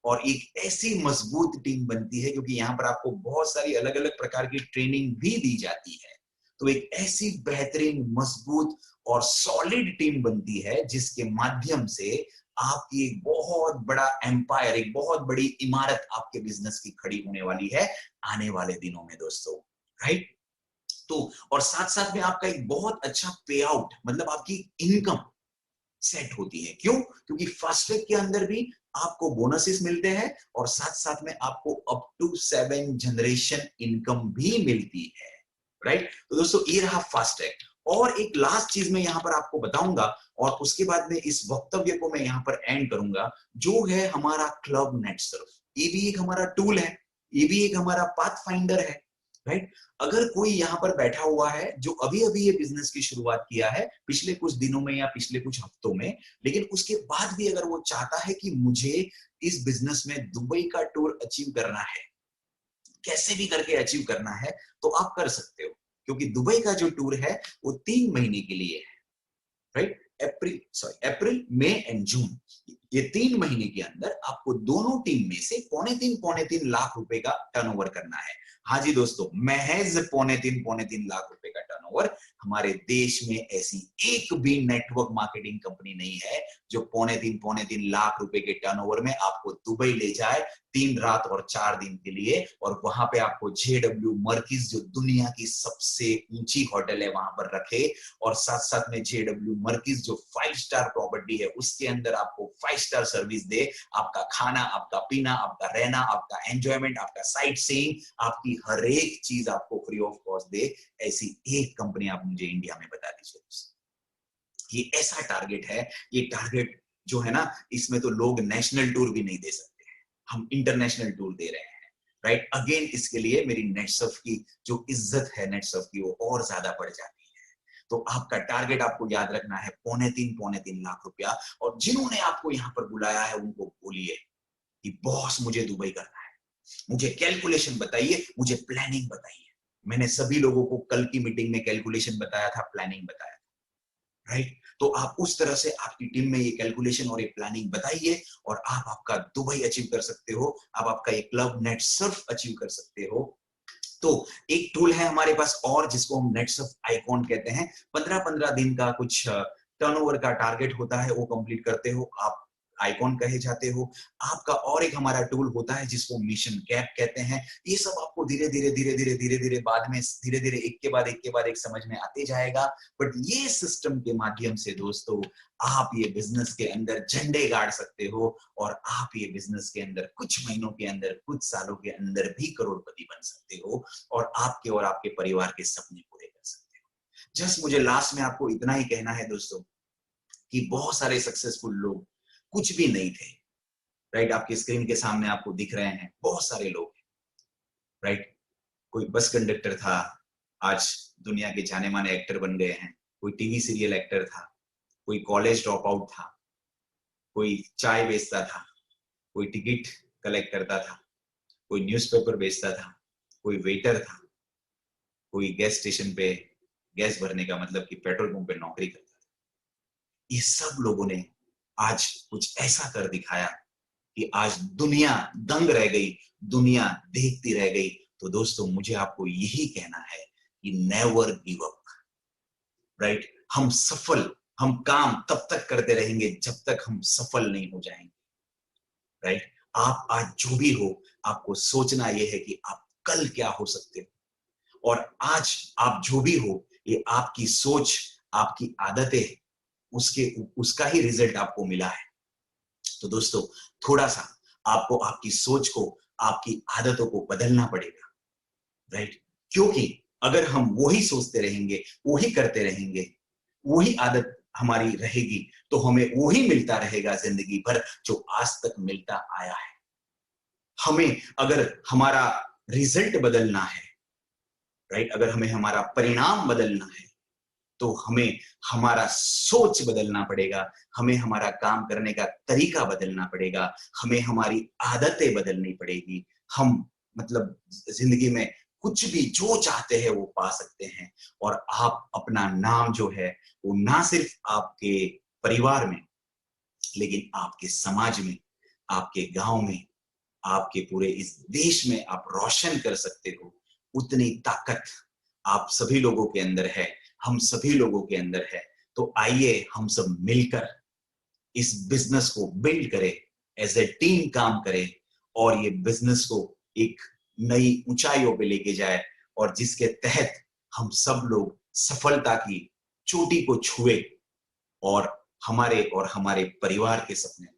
Speaker 2: और एक ऐसी मजबूत टीम बनती है, क्योंकि यहाँ पर आपको बहुत सारी अलग अलग प्रकार की ट्रेनिंग भी दी जाती है। तो एक ऐसी बेहतरीन मजबूत और सॉलिड टीम बनती है जिसके माध्यम से आपकी एक बहुत बड़ा एम्पायर, एक बहुत बड़ी इमारत आपके बिजनेस की खड़ी होने वाली है आने वाले दिनों में दोस्तों, राइट? तो और साथ साथ में आपका एक बहुत अच्छा पे आउट, मतलब आपकी इनकम सेट होती है। क्यों? क्योंकि फास्ट ट्रैक के अंदर भी आपको बोनसेस मिलते हैं और साथ साथ में आपको अप टू 7 जनरेशन इनकम भी मिलती है, राइट? तो दोस्तों ये रहा फास्ट ट्रैक। और एक लास्ट चीज मैं यहां पर आपको बताऊंगा और उसके बाद में इस वक्तव्य को मैं यहां पर एंड करूंगा, जो है हमारा क्लब नेटसर्फ। ये भी एक हमारा टूल है, ये भी एक हमारा पाथ फाइंडर है, राइट? अगर कोई यहाँ पर बैठा हुआ है जो अभी अभी ये बिजनेस की शुरुआत किया है पिछले कुछ दिनों में या पिछले कुछ हफ्तों में, लेकिन उसके बाद भी अगर वो चाहता है कि मुझे इस बिजनेस में दुबई का टूर अचीव करना है, कैसे भी करके अचीव करना है, तो आप कर सकते हो, क्योंकि दुबई का जो टूर है वो 3 महीने के लिए है, right? April, May and June, ये 3 महीने के अंदर आपको दोनों टीम में से पौने तीन लाख रुपए का टर्नओवर करना है। हाँ जी दोस्तों, महज पौने तीन लाख रुपए का टर्नओवर। हमारे देश में ऐसी एक भी नेटवर्क मार्केटिंग कंपनी नहीं है जो पौने तीन लाख रुपए के टर्नओवर में आपको दुबई ले जाए 3 रात और 4 दिन के लिए, और वहां पे आपको JW मर्किज जो दुनिया की सबसे ऊंची होटल है वहां पर रखे, और साथ साथ में JW मर्किज जो 5 स्टार प्रॉपर्टी है उसके अंदर आपको 5 स्टार सर्विस दे, आपका खाना, आपका पीना, आपका रहना, आपका एंजॉयमेंट, आपका साइट सीइंग, आपकी हर एक चीज आपको फ्री ऑफ कॉस्ट दे। ऐसी एक कंपनी आप मुझे इंडिया में बता दीजिए। ये ऐसा टारगेट है, ये टारगेट जो है ना, इसमें तो लोग नेशनल टूर भी नहीं दे सकते हैं, हम इंटरनेशनल टूर दे रहे हैं, राइट? अगेन इसके लिए मेरी नेटसर्फ की जो इज्जत है, नेटसर्फ की, वो और ज्यादा बढ़ जाती है। तो आपका टारगेट आपको याद रखना है पौने तीन लाख रुपया। और जिन्होंने आपको यहाँ पर बुलाया है उनको बोलिए कि बॉस मुझे दुबई करना है, मुझे कैलकुलेशन बताइए, मुझे प्लानिंग बताइए। मैंने सभी लोगों को कल की मीटिंग में कैलकुलेशन बताया था, प्लानिंग बताया था, राइट? तो आप उस तरह से आपकी टीम में ये कैलकुलेशन और ये प्लानिंग बताइए, और आप आपका दुबई अचीव कर सकते हो, आप आपका ये क्लब नेटसर्फ अचीव कर सकते हो। तो एक टूल है हमारे पास और, जिसको हम नेटसर्फ आइकॉन कहते हैं। 15-15 दिन का कुछ टर्नओवर का टारगेट होता है, वो कंप्लीट करते हो आप, आइकॉन कहे जाते हो। आपका और एक हमारा टूल होता है जिसको मिशन कैप कहते हैं। ये सब आपको धीरे धीरे बाद में धीरे धीरे एक के बाद एक समझ में आते जाएगा। बट ये सिस्टम के माध्यम से दोस्तों आप ये बिजनेस के अंदर झंडे गाड़ सकते हो, और आप ये बिजनेस के अंदर कुछ महीनों के अंदर, कुछ सालों के अंदर भी करोड़पति बन सकते हो, और आपके और आपके परिवार के सपने पूरे कर सकते हो। जस्ट मुझे लास्ट में आपको इतना ही कहना है दोस्तों कि बहुत सारे सक्सेसफुल लोग कुछ भी नहीं थे, राइट? आपके स्क्रीन के सामने आपको दिख रहे हैं बहुत सारे लोग, राइट? कोई बस कंडक्टर था, आज दुनिया के जाने माने एक्टर बन गए हैं। कोई टीवी सीरियल एक्टर था, कोई कॉलेज ड्रॉप आउट था, कोई चाय बेचता था, कोई टिकट कलेक्ट करता था, कोई न्यूज़पेपर बेचता था, कोई वेटर था, कोई गैस स्टेशन पे गैस भरने का मतलब कि पेट्रोल पंप पे नौकरी करता था। ये सब लोगों ने आज कुछ ऐसा कर दिखाया कि आज दुनिया दंग रह गई, दुनिया देखती रह गई। तो दोस्तों मुझे आपको यही कहना है कि नेवर गिव अप, राइट? हम काम तब तक करते रहेंगे जब तक हम सफल नहीं हो जाएंगे, राइट? आप आज जो भी हो, आपको सोचना यह है कि आप कल क्या हो सकते हो, और आज आप जो भी हो, ये आपकी सोच, आपकी आदतें, उसका ही रिजल्ट आपको मिला है। तो दोस्तों थोड़ा सा आपको आपकी सोच को, आपकी आदतों को बदलना पड़ेगा, राइट? क्योंकि अगर हम वही सोचते रहेंगे, वही करते रहेंगे, वही आदत हमारी रहेगी, तो हमें वही मिलता रहेगा जिंदगी भर जो आज तक मिलता आया है। हमें अगर हमारा रिजल्ट बदलना है, राइट, अगर हमें हमारा परिणाम बदलना है, तो हमें हमारा सोच बदलना पड़ेगा, हमें हमारा काम करने का तरीका बदलना पड़ेगा, हमें हमारी आदतें बदलनी पड़ेगी। हम मतलब जिंदगी में कुछ भी जो चाहते हैं वो पा सकते हैं, और आप अपना नाम जो है वो ना सिर्फ आपके परिवार में, लेकिन आपके समाज में, आपके गांव में, आपके पूरे इस देश में आप रोशन कर सकते हो। उतनी ताकत आप सभी लोगों के अंदर है, हम सभी लोगों के अंदर है। तो आइए हम सब मिलकर इस बिजनेस को बिल्ड करें, एज ए टीम काम करें, और ये बिजनेस को एक नई ऊंचाइयों पे लेके जाए, और जिसके तहत हम सब लोग सफलता की चोटी को छुए, और हमारे परिवार के सपने।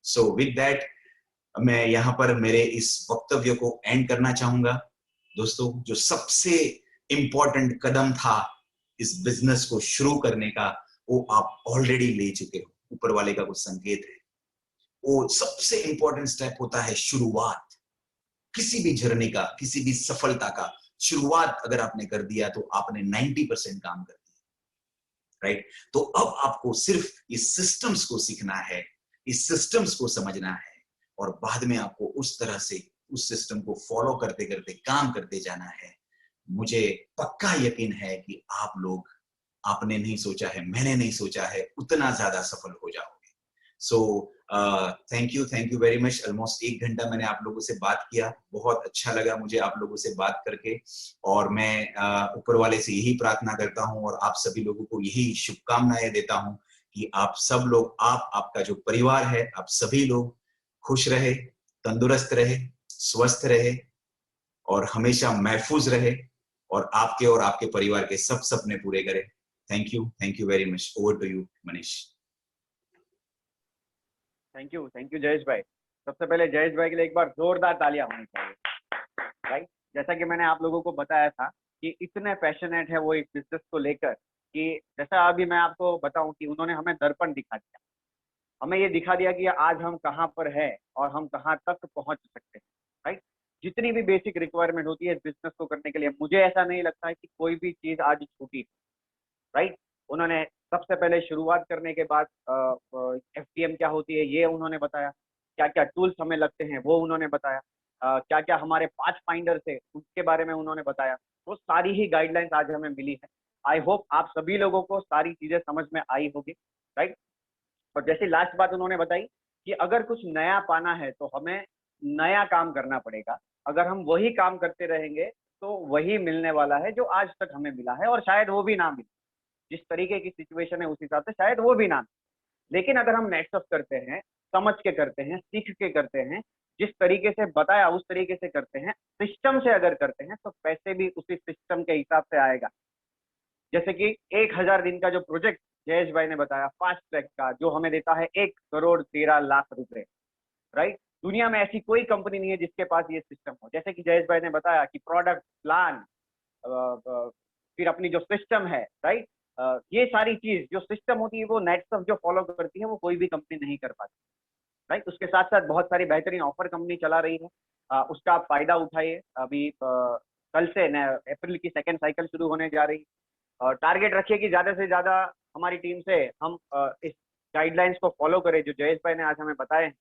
Speaker 2: सो विद दैट मैं यहाँ पर मेरे इस वक्तव्य को एंड करना चाहूंगा। दोस्तों जो सबसे इंपॉर्टेंट कदम था इस बिजनेस को शुरू करने का, वो आप ऑलरेडी ले चुके हो, ऊपर वाले का कुछ संकेत है। वो सबसे इंपॉर्टेंट स्टेप होता है शुरुआत, किसी भी जर्नी का, किसी भी सफलता का शुरुआत अगर आपने कर दिया तो आपने 90% काम कर दिया, राइट? तो अब आपको सिर्फ इस सिस्टम्स को सीखना है, इस सिस्टम्स को समझना है, और बाद में आपको उस तरह से उस सिस्टम को फॉलो करते करते काम करते जाना है। मुझे पक्का यकीन है कि आप लोग, आपने नहीं सोचा है, मैंने नहीं सोचा है, उतना ज्यादा सफल हो जाओगे। So thank you very much. Almost 1 घंटा मैंने आप लोगों से बात किया, बहुत अच्छा लगा मुझे आप लोगों से बात करके, और मैं ऊपर वाले से यही प्रार्थना करता हूँ और आप सभी लोगों को यही शुभकामनाएं देता हूँ कि आप सब लोग, आपका जो परिवार है, आप सभी लोग खुश रहे, तंदुरुस्त रहे, स्वस्थ रहे और हमेशा महफूज रहे, और आपके परिवार के सब सपने पूरे करे। Thank you very much. Over to you Manish.
Speaker 3: Thank you Jayesh bhai. सबसे पहले जयेश भाई के लिए एक बार जोरदार तालियां होनी चाहिए, राइट? जैसा कि मैंने आप लोगों को बताया था कि इतने पैशनेट है वो इस बिजनेस को लेकर, कि जैसा अभी मैं आपको बताऊं कि उन्होंने हमें दर्पण दिखा दिया, हमें ये दिखा दिया कि आज हम कहाँ पर है और हम कहाँ तक पहुंच सकते हैं, राइट? जितनी भी बेसिक रिक्वायरमेंट होती है इस बिजनेस को करने के लिए, मुझे ऐसा नहीं लगता है कि कोई भी चीज आज छूटी, राइट? उन्होंने सबसे पहले शुरुआत करने के बाद एफटीएम क्या होती है ये उन्होंने बताया, क्या क्या टूल्स हमें लगते हैं वो उन्होंने बताया, क्या क्या हमारे 5 फाइंडर थे उसके बारे में उन्होंने बताया। वो सारी ही गाइडलाइंस आज हमें मिली है। आई होप आप सभी लोगों को सारी चीजें समझ में आई होगी, राइट? और जैसे लास्ट बात उन्होंने बताई कि अगर कुछ नया पाना है तो हमें नया काम करना पड़ेगा। अगर हम वही काम करते रहेंगे तो वही मिलने वाला है जो आज तक हमें मिला है, और शायद वो भी ना मिले। जिस तरीके की सिचुएशन है उस हिसाब से शायद वो भी ना मिले। लेकिन अगर हम नेटवर्क करते हैं, समझ के करते हैं, सीख के करते हैं, जिस तरीके से बताया उस तरीके से करते हैं, सिस्टम से अगर करते हैं, तो पैसे भी उसी सिस्टम के हिसाब से आएगा। जैसे कि 1000 दिन का जो प्रोजेक्ट जयेश भाई ने बताया फास्ट ट्रैक का, जो हमें देता है 1,13,00,000 रुपए, राइट? दुनिया में ऐसी कोई कंपनी नहीं है जिसके पास ये सिस्टम हो। जैसे कि जयेश भाई ने बताया कि प्रोडक्ट प्लान, फिर अपनी जो सिस्टम है, राइट? ये सारी चीज जो सिस्टम होती है वो नेटसर्फ जो फॉलो करती है वो कोई भी कंपनी नहीं कर पाती, राइट? उसके साथ साथ बहुत सारी बेहतरीन ऑफर कंपनी चला रही है, उसका आप फायदा उठाइए। अभी कल से अप्रैल की 2nd साइकिल शुरू होने जा रही है। टारगेट रखिए कि ज्यादा से ज्यादा हमारी टीम से हम इस गाइडलाइंस को फॉलो करें जो जयेश भाई ने आज हमें बताए हैं,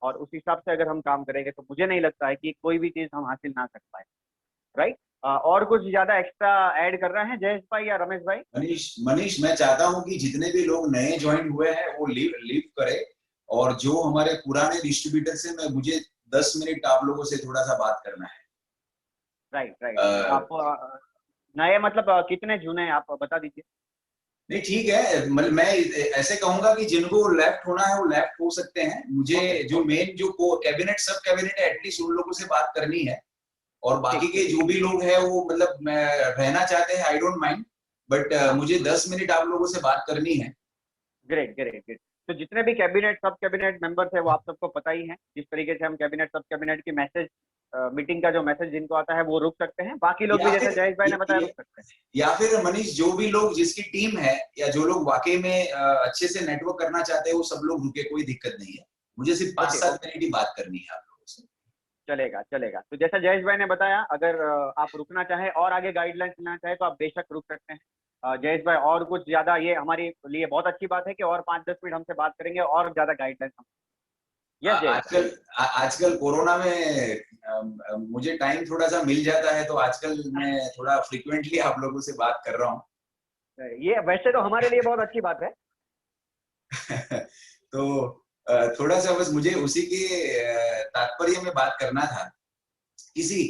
Speaker 3: और उस हिसाब से अगर हम काम करेंगे तो मुझे नहीं लगता है कि कोई भी चीज हम हासिल ना कर पाए, राइट? और कुछ ज्यादा एक्स्ट्रा ऐड कर रहे हैं जयेश भाई या रमेश भाई?
Speaker 2: मनीष मैं चाहता हूं कि जितने भी लोग नए ज्वाइन हुए हैं वो लीव करे, और जो हमारे पुराने डिस्ट्रीब्यूटर से मुझे 10 मिनट आप लोगों से थोड़ा सा बात करना है।
Speaker 3: राइट। आप नए मतलब कितने जुने आप बता दीजिए।
Speaker 2: नहीं ठीक है, मैं ऐसे कहूंगा कि जिनको लेफ्ट होना है वो लेफ्ट हो सकते हैं। मुझे जो मेन जो कैबिनेट सब कैबिनेट है एटलीस्ट उन लोगों से बात करनी है, और बाकी के जो भी लोग हैं वो मतलब रहना चाहते हैं, आई डोंट माइंड, बट मुझे 10 मिनट आप लोगों से बात करनी है।
Speaker 3: ग्रेट। तो जितने भी कैबिनेट सब कैबिनेट मेंबर्स है वो आप सबको पता ही है, जिस तरीके से हम कैबिनेट सब कैबिनेट की मैसेज मीटिंग का जो मैसेज जिनको आता है वो रुक सकते हैं, बाकी लोग भी जैसे जयेश भाई ने बताया रुक सकते हैं।
Speaker 2: या फिर मनीष जो भी लोग जिसकी टीम है या जो लोग वाकई में अच्छे से नेटवर्क करना चाहते हैं वो सब लोग रुके, कोई दिक्कत नहीं है। मुझे सिर्फ 5-7 मिनट ही बात करनी है आप लोगों से।
Speaker 3: चलेगा। तो जैसा जयेश भाई ने बताया, अगर आप रुकना चाहे और आगे गाइडलाइंस लेना चाहे तो आप बेशक रुक सकते हैं। जयेश भाई और कुछ ज्यादा, ये हमारे लिए बहुत अच्छी बात है कि और 5-10 मिनट हमसे बात करेंगे और ज्यादा गाइडलाइंस हम।
Speaker 2: आजकल कोरोना में मुझे टाइम थोड़ा सा मिल जाता है, तो आजकल मैं थोड़ा फ्रिक्वेंटली आप लोगों से बात कर रहा हूँ।
Speaker 3: ये वैसे तो हमारे लिए बहुत अच्छी बात है।
Speaker 2: तो थोड़ा सा बस मुझे उसी के तात्पर्य में बात करना था। किसी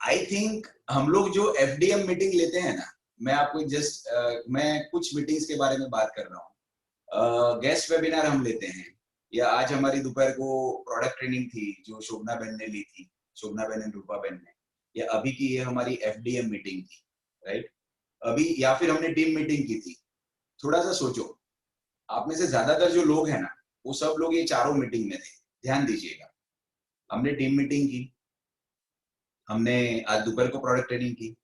Speaker 2: आई थिंक हम लोग जो एफडीएम मीटिंग लेते हैं ना, मैं आपको जस्ट मैं कुछ मीटिंग्स के बारे में बात कर रहा हूँ। गेस्ट वेबिनार हम लेते हैं, या आज हमारी दोपहर को प्रोडक्ट ट्रेनिंग थी जो शोभना बहन ने ली थी, शोभना बहन एंड रूपा बहन ने, या अभी की ये हमारी एफडीएम मीटिंग थी, राइट? अभी या फिर हमने टीम मीटिंग की थी। थोड़ा सा सोचो, आप में से ज्यादातर जो लोग हैं ना वो सब लोग ये चारों मीटिंग में थे। ध्यान दीजिएगा, हमने टीम मीटिंग की, हमने आज दोपहर को प्रोडक्ट ट्रेनिंग की,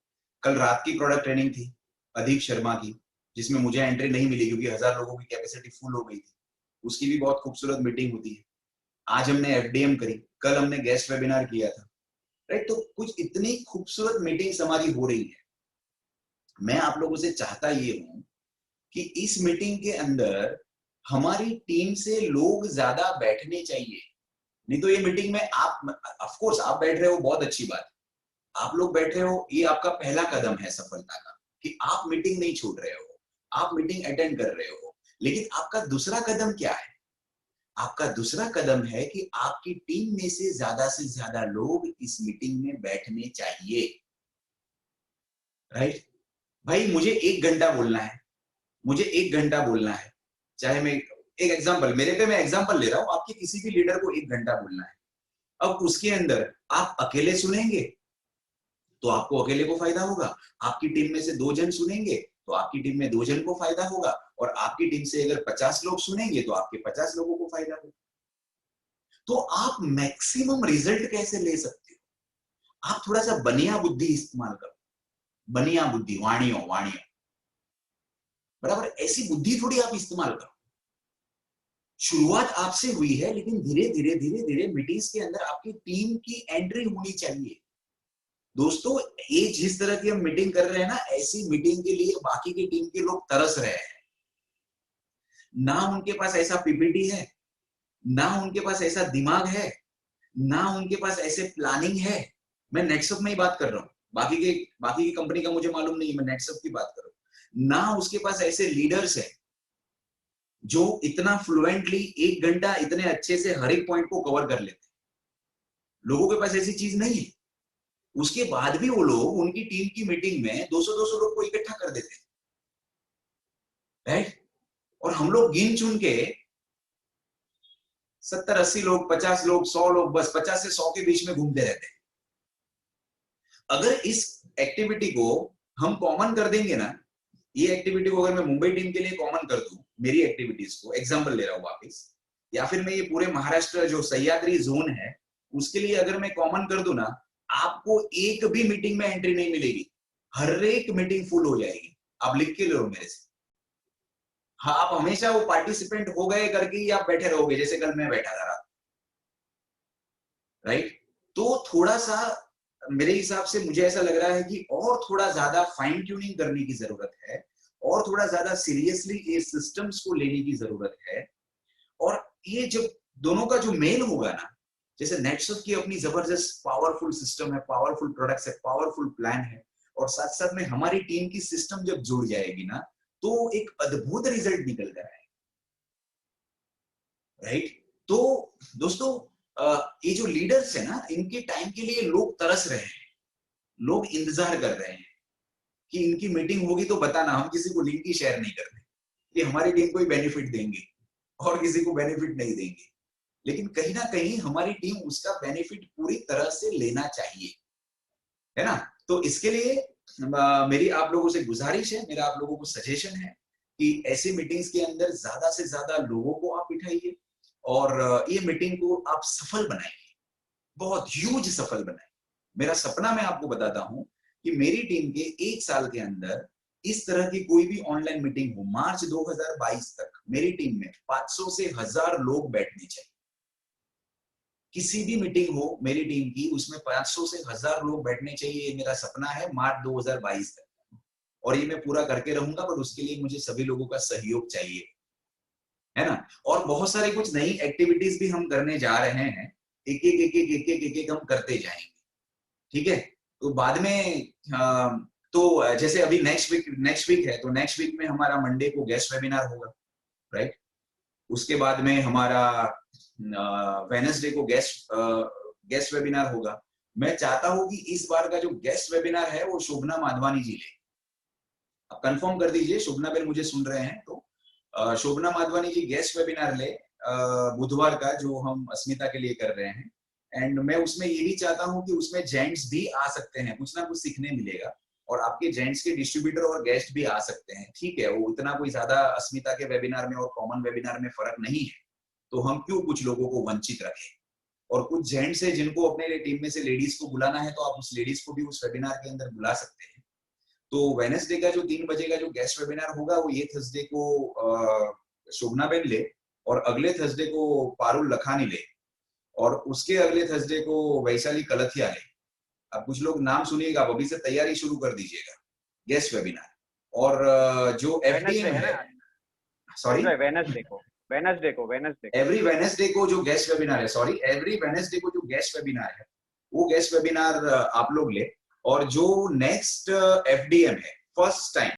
Speaker 2: कल रात की प्रोडक्ट ट्रेनिंग थी अधिक शर्मा की, जिसमें मुझे एंट्री नहीं मिली क्योंकि 1000 लोगों की कैपेसिटी फुल हो गई थी। उसकी भी बहुत खूबसूरत मीटिंग होती है। आज हमने एफडीएम करी, कल हमने गेस्ट वेबिनार किया था, राइट। तो कुछ इतनी खूबसूरत मीटिंग्स हमारी हो रही है। मैं आप लोगों से चाहता ये हूं कि इस मीटिंग के अंदर हमारी टीम से लोग ज्यादा बैठने चाहिए। नहीं तो ये मीटिंग में आप, ऑफ कोर्स आप बैठ रहे हो, बहुत अच्छी बात है, आप लोग बैठ रहे हो, ये आपका पहला कदम है सफलता का, कि आप मीटिंग नहीं छोड़ रहे हो, आप मीटिंग अटेंड कर रहे हो। लेकिन आपका दूसरा कदम क्या है? आपका दूसरा कदम है कि आपकी टीम में से ज्यादा लोग इस मीटिंग में बैठने चाहिए। राइट भाई, मुझे 1 घंटा बोलना है, मुझे 1 घंटा बोलना है, चाहे मैं एक एग्जांपल, मेरे पे मैं एग्जांपल ले रहा हूं, आपके किसी भी लीडर को 1 घंटा बोलना है। अब उसके अंदर आप अकेले सुनेंगे तो आपको अकेले को फायदा होगा, आपकी टीम में से 2 जन सुनेंगे तो आपकी टीम में 2 जन को फायदा होगा, और आपकी टीम से अगर 50 लोग सुनेंगे तो आपके 50 लोगों को फायदा होगा। तो आप मैक्सिमम रिजल्ट कैसे ले सकते हो? आप थोड़ा सा बनिया बुद्धि इस्तेमाल करो, बनिया बुद्धि, वाणियों वाणियों, बराबर, ऐसी बुद्धि थोड़ी आप इस्तेमाल करो। शुरुआत आपसे हुई है, लेकिन धीरे धीरे मीटिंग्स के अंदर आपकी टीम की एंट्री होनी चाहिए। दोस्तों, ये जिस तरह की हम मीटिंग कर रहे हैं ना, ऐसी मीटिंग के लिए बाकी की टीम के लोग तरस रहे हैं। ना उनके पास ऐसा पीपीटी है, ना उनके पास ऐसा दिमाग है, ना उनके पास ऐसे प्लानिंग है। मैं नेटसप में ही बात कर रहा हूँ, बाकी की कंपनी का मुझे मालूम नहीं, मैं नेटसप की बात कर रहा हूँ। ना उसके पास ऐसे लीडर्स है जो इतना फ्लुएंटली 1 घंटा इतने अच्छे से हर एक पॉइंट को कवर कर लेते। लोगों के पास ऐसी चीज नहीं है। उसके बाद भी वो लोग उनकी टीम की मीटिंग में 200-200 लोग को इकट्ठा कर देते, राइट। और हम लोग गिन चुन के 70-80 लोग, 50 लोग, 100 लोग, बस 50 से 100 के बीच में घूमते रहते हैं। अगर इस एक्टिविटी को हम कॉमन कर देंगे ना, ये एक्टिविटी को अगर मैं मुंबई टीम के लिए कॉमन कर दूं, मेरी एक्टिविटीज को एग्जांपल ले रहा हूं वापस, या फिर मैं ये पूरे महाराष्ट्र जो सह्याद्री जोन है उसके लिए अगर मैं कॉमन कर दूं ना, आपको एक भी मीटिंग में एंट्री नहीं मिलेगी, हर एक मीटिंग फुल हो जाएगी। आप लिख के लो मेरे से। हाँ, आप हमेशा वो पार्टिसिपेंट हो गए करके ही आप बैठे रहोगे, जैसे कल मैं बैठा था, राइट। तो थोड़ा सा मेरे हिसाब से मुझे ऐसा लग रहा है कि और थोड़ा ज्यादा फाइन ट्यूनिंग करने की जरूरत है, और थोड़ा ज्यादा सीरियसली ये सिस्टम्स को लेने की जरूरत है। और ये जब दोनों का जो मेल होगा ना, जैसे नेटसप की अपनी जबरदस्त पावरफुल सिस्टम है, पावरफुल प्रोडक्ट्स है, पावरफुल प्लान है, और साथ साथ में हमारी टीम की सिस्टम जब जुड़ जाएगी ना, तो एक अद्भुत रिजल्ट निकल कर आएगा, राइट। तो दोस्तों, ये जो लीडर्स है ना, इनके टाइम के लिए लोग तरस रहे हैं, लोग इंतजार कर रहे हैं कि इनकी मीटिंग होगी तो बताना, हम किसी को लिंक ही शेयर नहीं करते कि हमारी टीम को ही बेनिफिट देंगे और किसी को बेनिफिट नहीं देंगे। लेकिन कहीं ना कहीं हमारी टीम उसका बेनिफिट पूरी तरह से लेना चाहिए, है ना। तो इसके लिए मेरी आप लोगों से गुजारिश है, मेरा आप लोगों को सजेशन है कि ऐसी मीटिंग्स के अंदर ज्यादा से ज्यादा लोगों को आप बिठाइए, और ये मीटिंग को आप सफल बनाइए, बहुत ह्यूज सफल बनाइए। मेरा सपना मैं आपको बताता हूं कि मेरी टीम के 1 साल के अंदर इस तरह की कोई भी ऑनलाइन मीटिंग हो, मार्च 2022 तक मेरी टीम में 500 से 1000 लोग बैठने चाहिए। किसी भी मीटिंग हो मेरी टीम की, उसमें 500 से 1000 लोग बैठने चाहिए, ये मेरा सपना है मार्च 2022 तक। और ये मैं पूरा करके रहूंगा, पर उसके लिए मुझे सभी लोगों का सहयोग चाहिए, है ना। और बहुत सारी कुछ नई एक्टिविटीज भी हम करने जा रहे हैं, एक एक हम करते जाएंगे, ठीक है। तो बाद में तो जैसे अभी नेक्स्ट वीक है, तो नेक्स्ट वीक में हमारा मंडे को गेस्ट वेबिनार होगा, राइट। उसके बाद में हमारा वेडनेसडे को गेस्ट वेबिनार होगा। मैं चाहता हूं कि इस बार का जो गेस्ट वेबिनार है वो शोभना माधवानी जी ले। आप कंफर्म कर दीजिए, शोभना बेन मुझे सुन रहे हैं तो शोभना माधवानी जी गेस्ट वेबिनार ले बुधवार का, जो हम अस्मिता के लिए कर रहे हैं। एंड मैं उसमें ये भी चाहता हूं कि उसमें जेंट्स भी आ सकते हैं, कुछ ना कुछ सीखने मिलेगा, और आपके जेंट्स के डिस्ट्रीब्यूटर और गेस्ट भी आ सकते हैं, ठीक है। वो इतना कोई ज्यादा अस्मिता के वेबिनार में और कॉमन वेबिनार में फर्क नहीं है, तो हम क्यों कुछ लोगों को वंचित रखें। और कुछ जेंट्स है जिनको अपने टीम में से लेडीज को बुलाना है, तो आप उस लेडीज को भी उस वेबिनार के अंदर बुला सकते हैं। तो वेडनेसडे का जो 3 बजे का जो गेस्ट वेबिनार होगा, वो ये थर्सडे को शोभना बेन ले, और अगले थर्सडे को पारुल लखानी ले, और उसके अगले थर्सडे को वैशाली कलथिया ले।
Speaker 1: अब कुछ लोग नाम सुनिएगा, आप अभी से तैयारी शुरू कर दीजिएगा, गेस्ट वेबिनार। और जो एफडीएम
Speaker 3: वेडनेसडे है
Speaker 1: है,
Speaker 3: ना
Speaker 1: सॉरी
Speaker 3: वेडनेसडे को
Speaker 1: एवरी वेडनेसडे को जो गेस्ट वेबिनार है, सॉरी एवरी वेडनेसडे को जो गेस्ट वेबिनार है, वो गेस्ट वेबिनार आप लोग ले। और जो नेक्स्ट एफडीएम है, फर्स्ट टाइम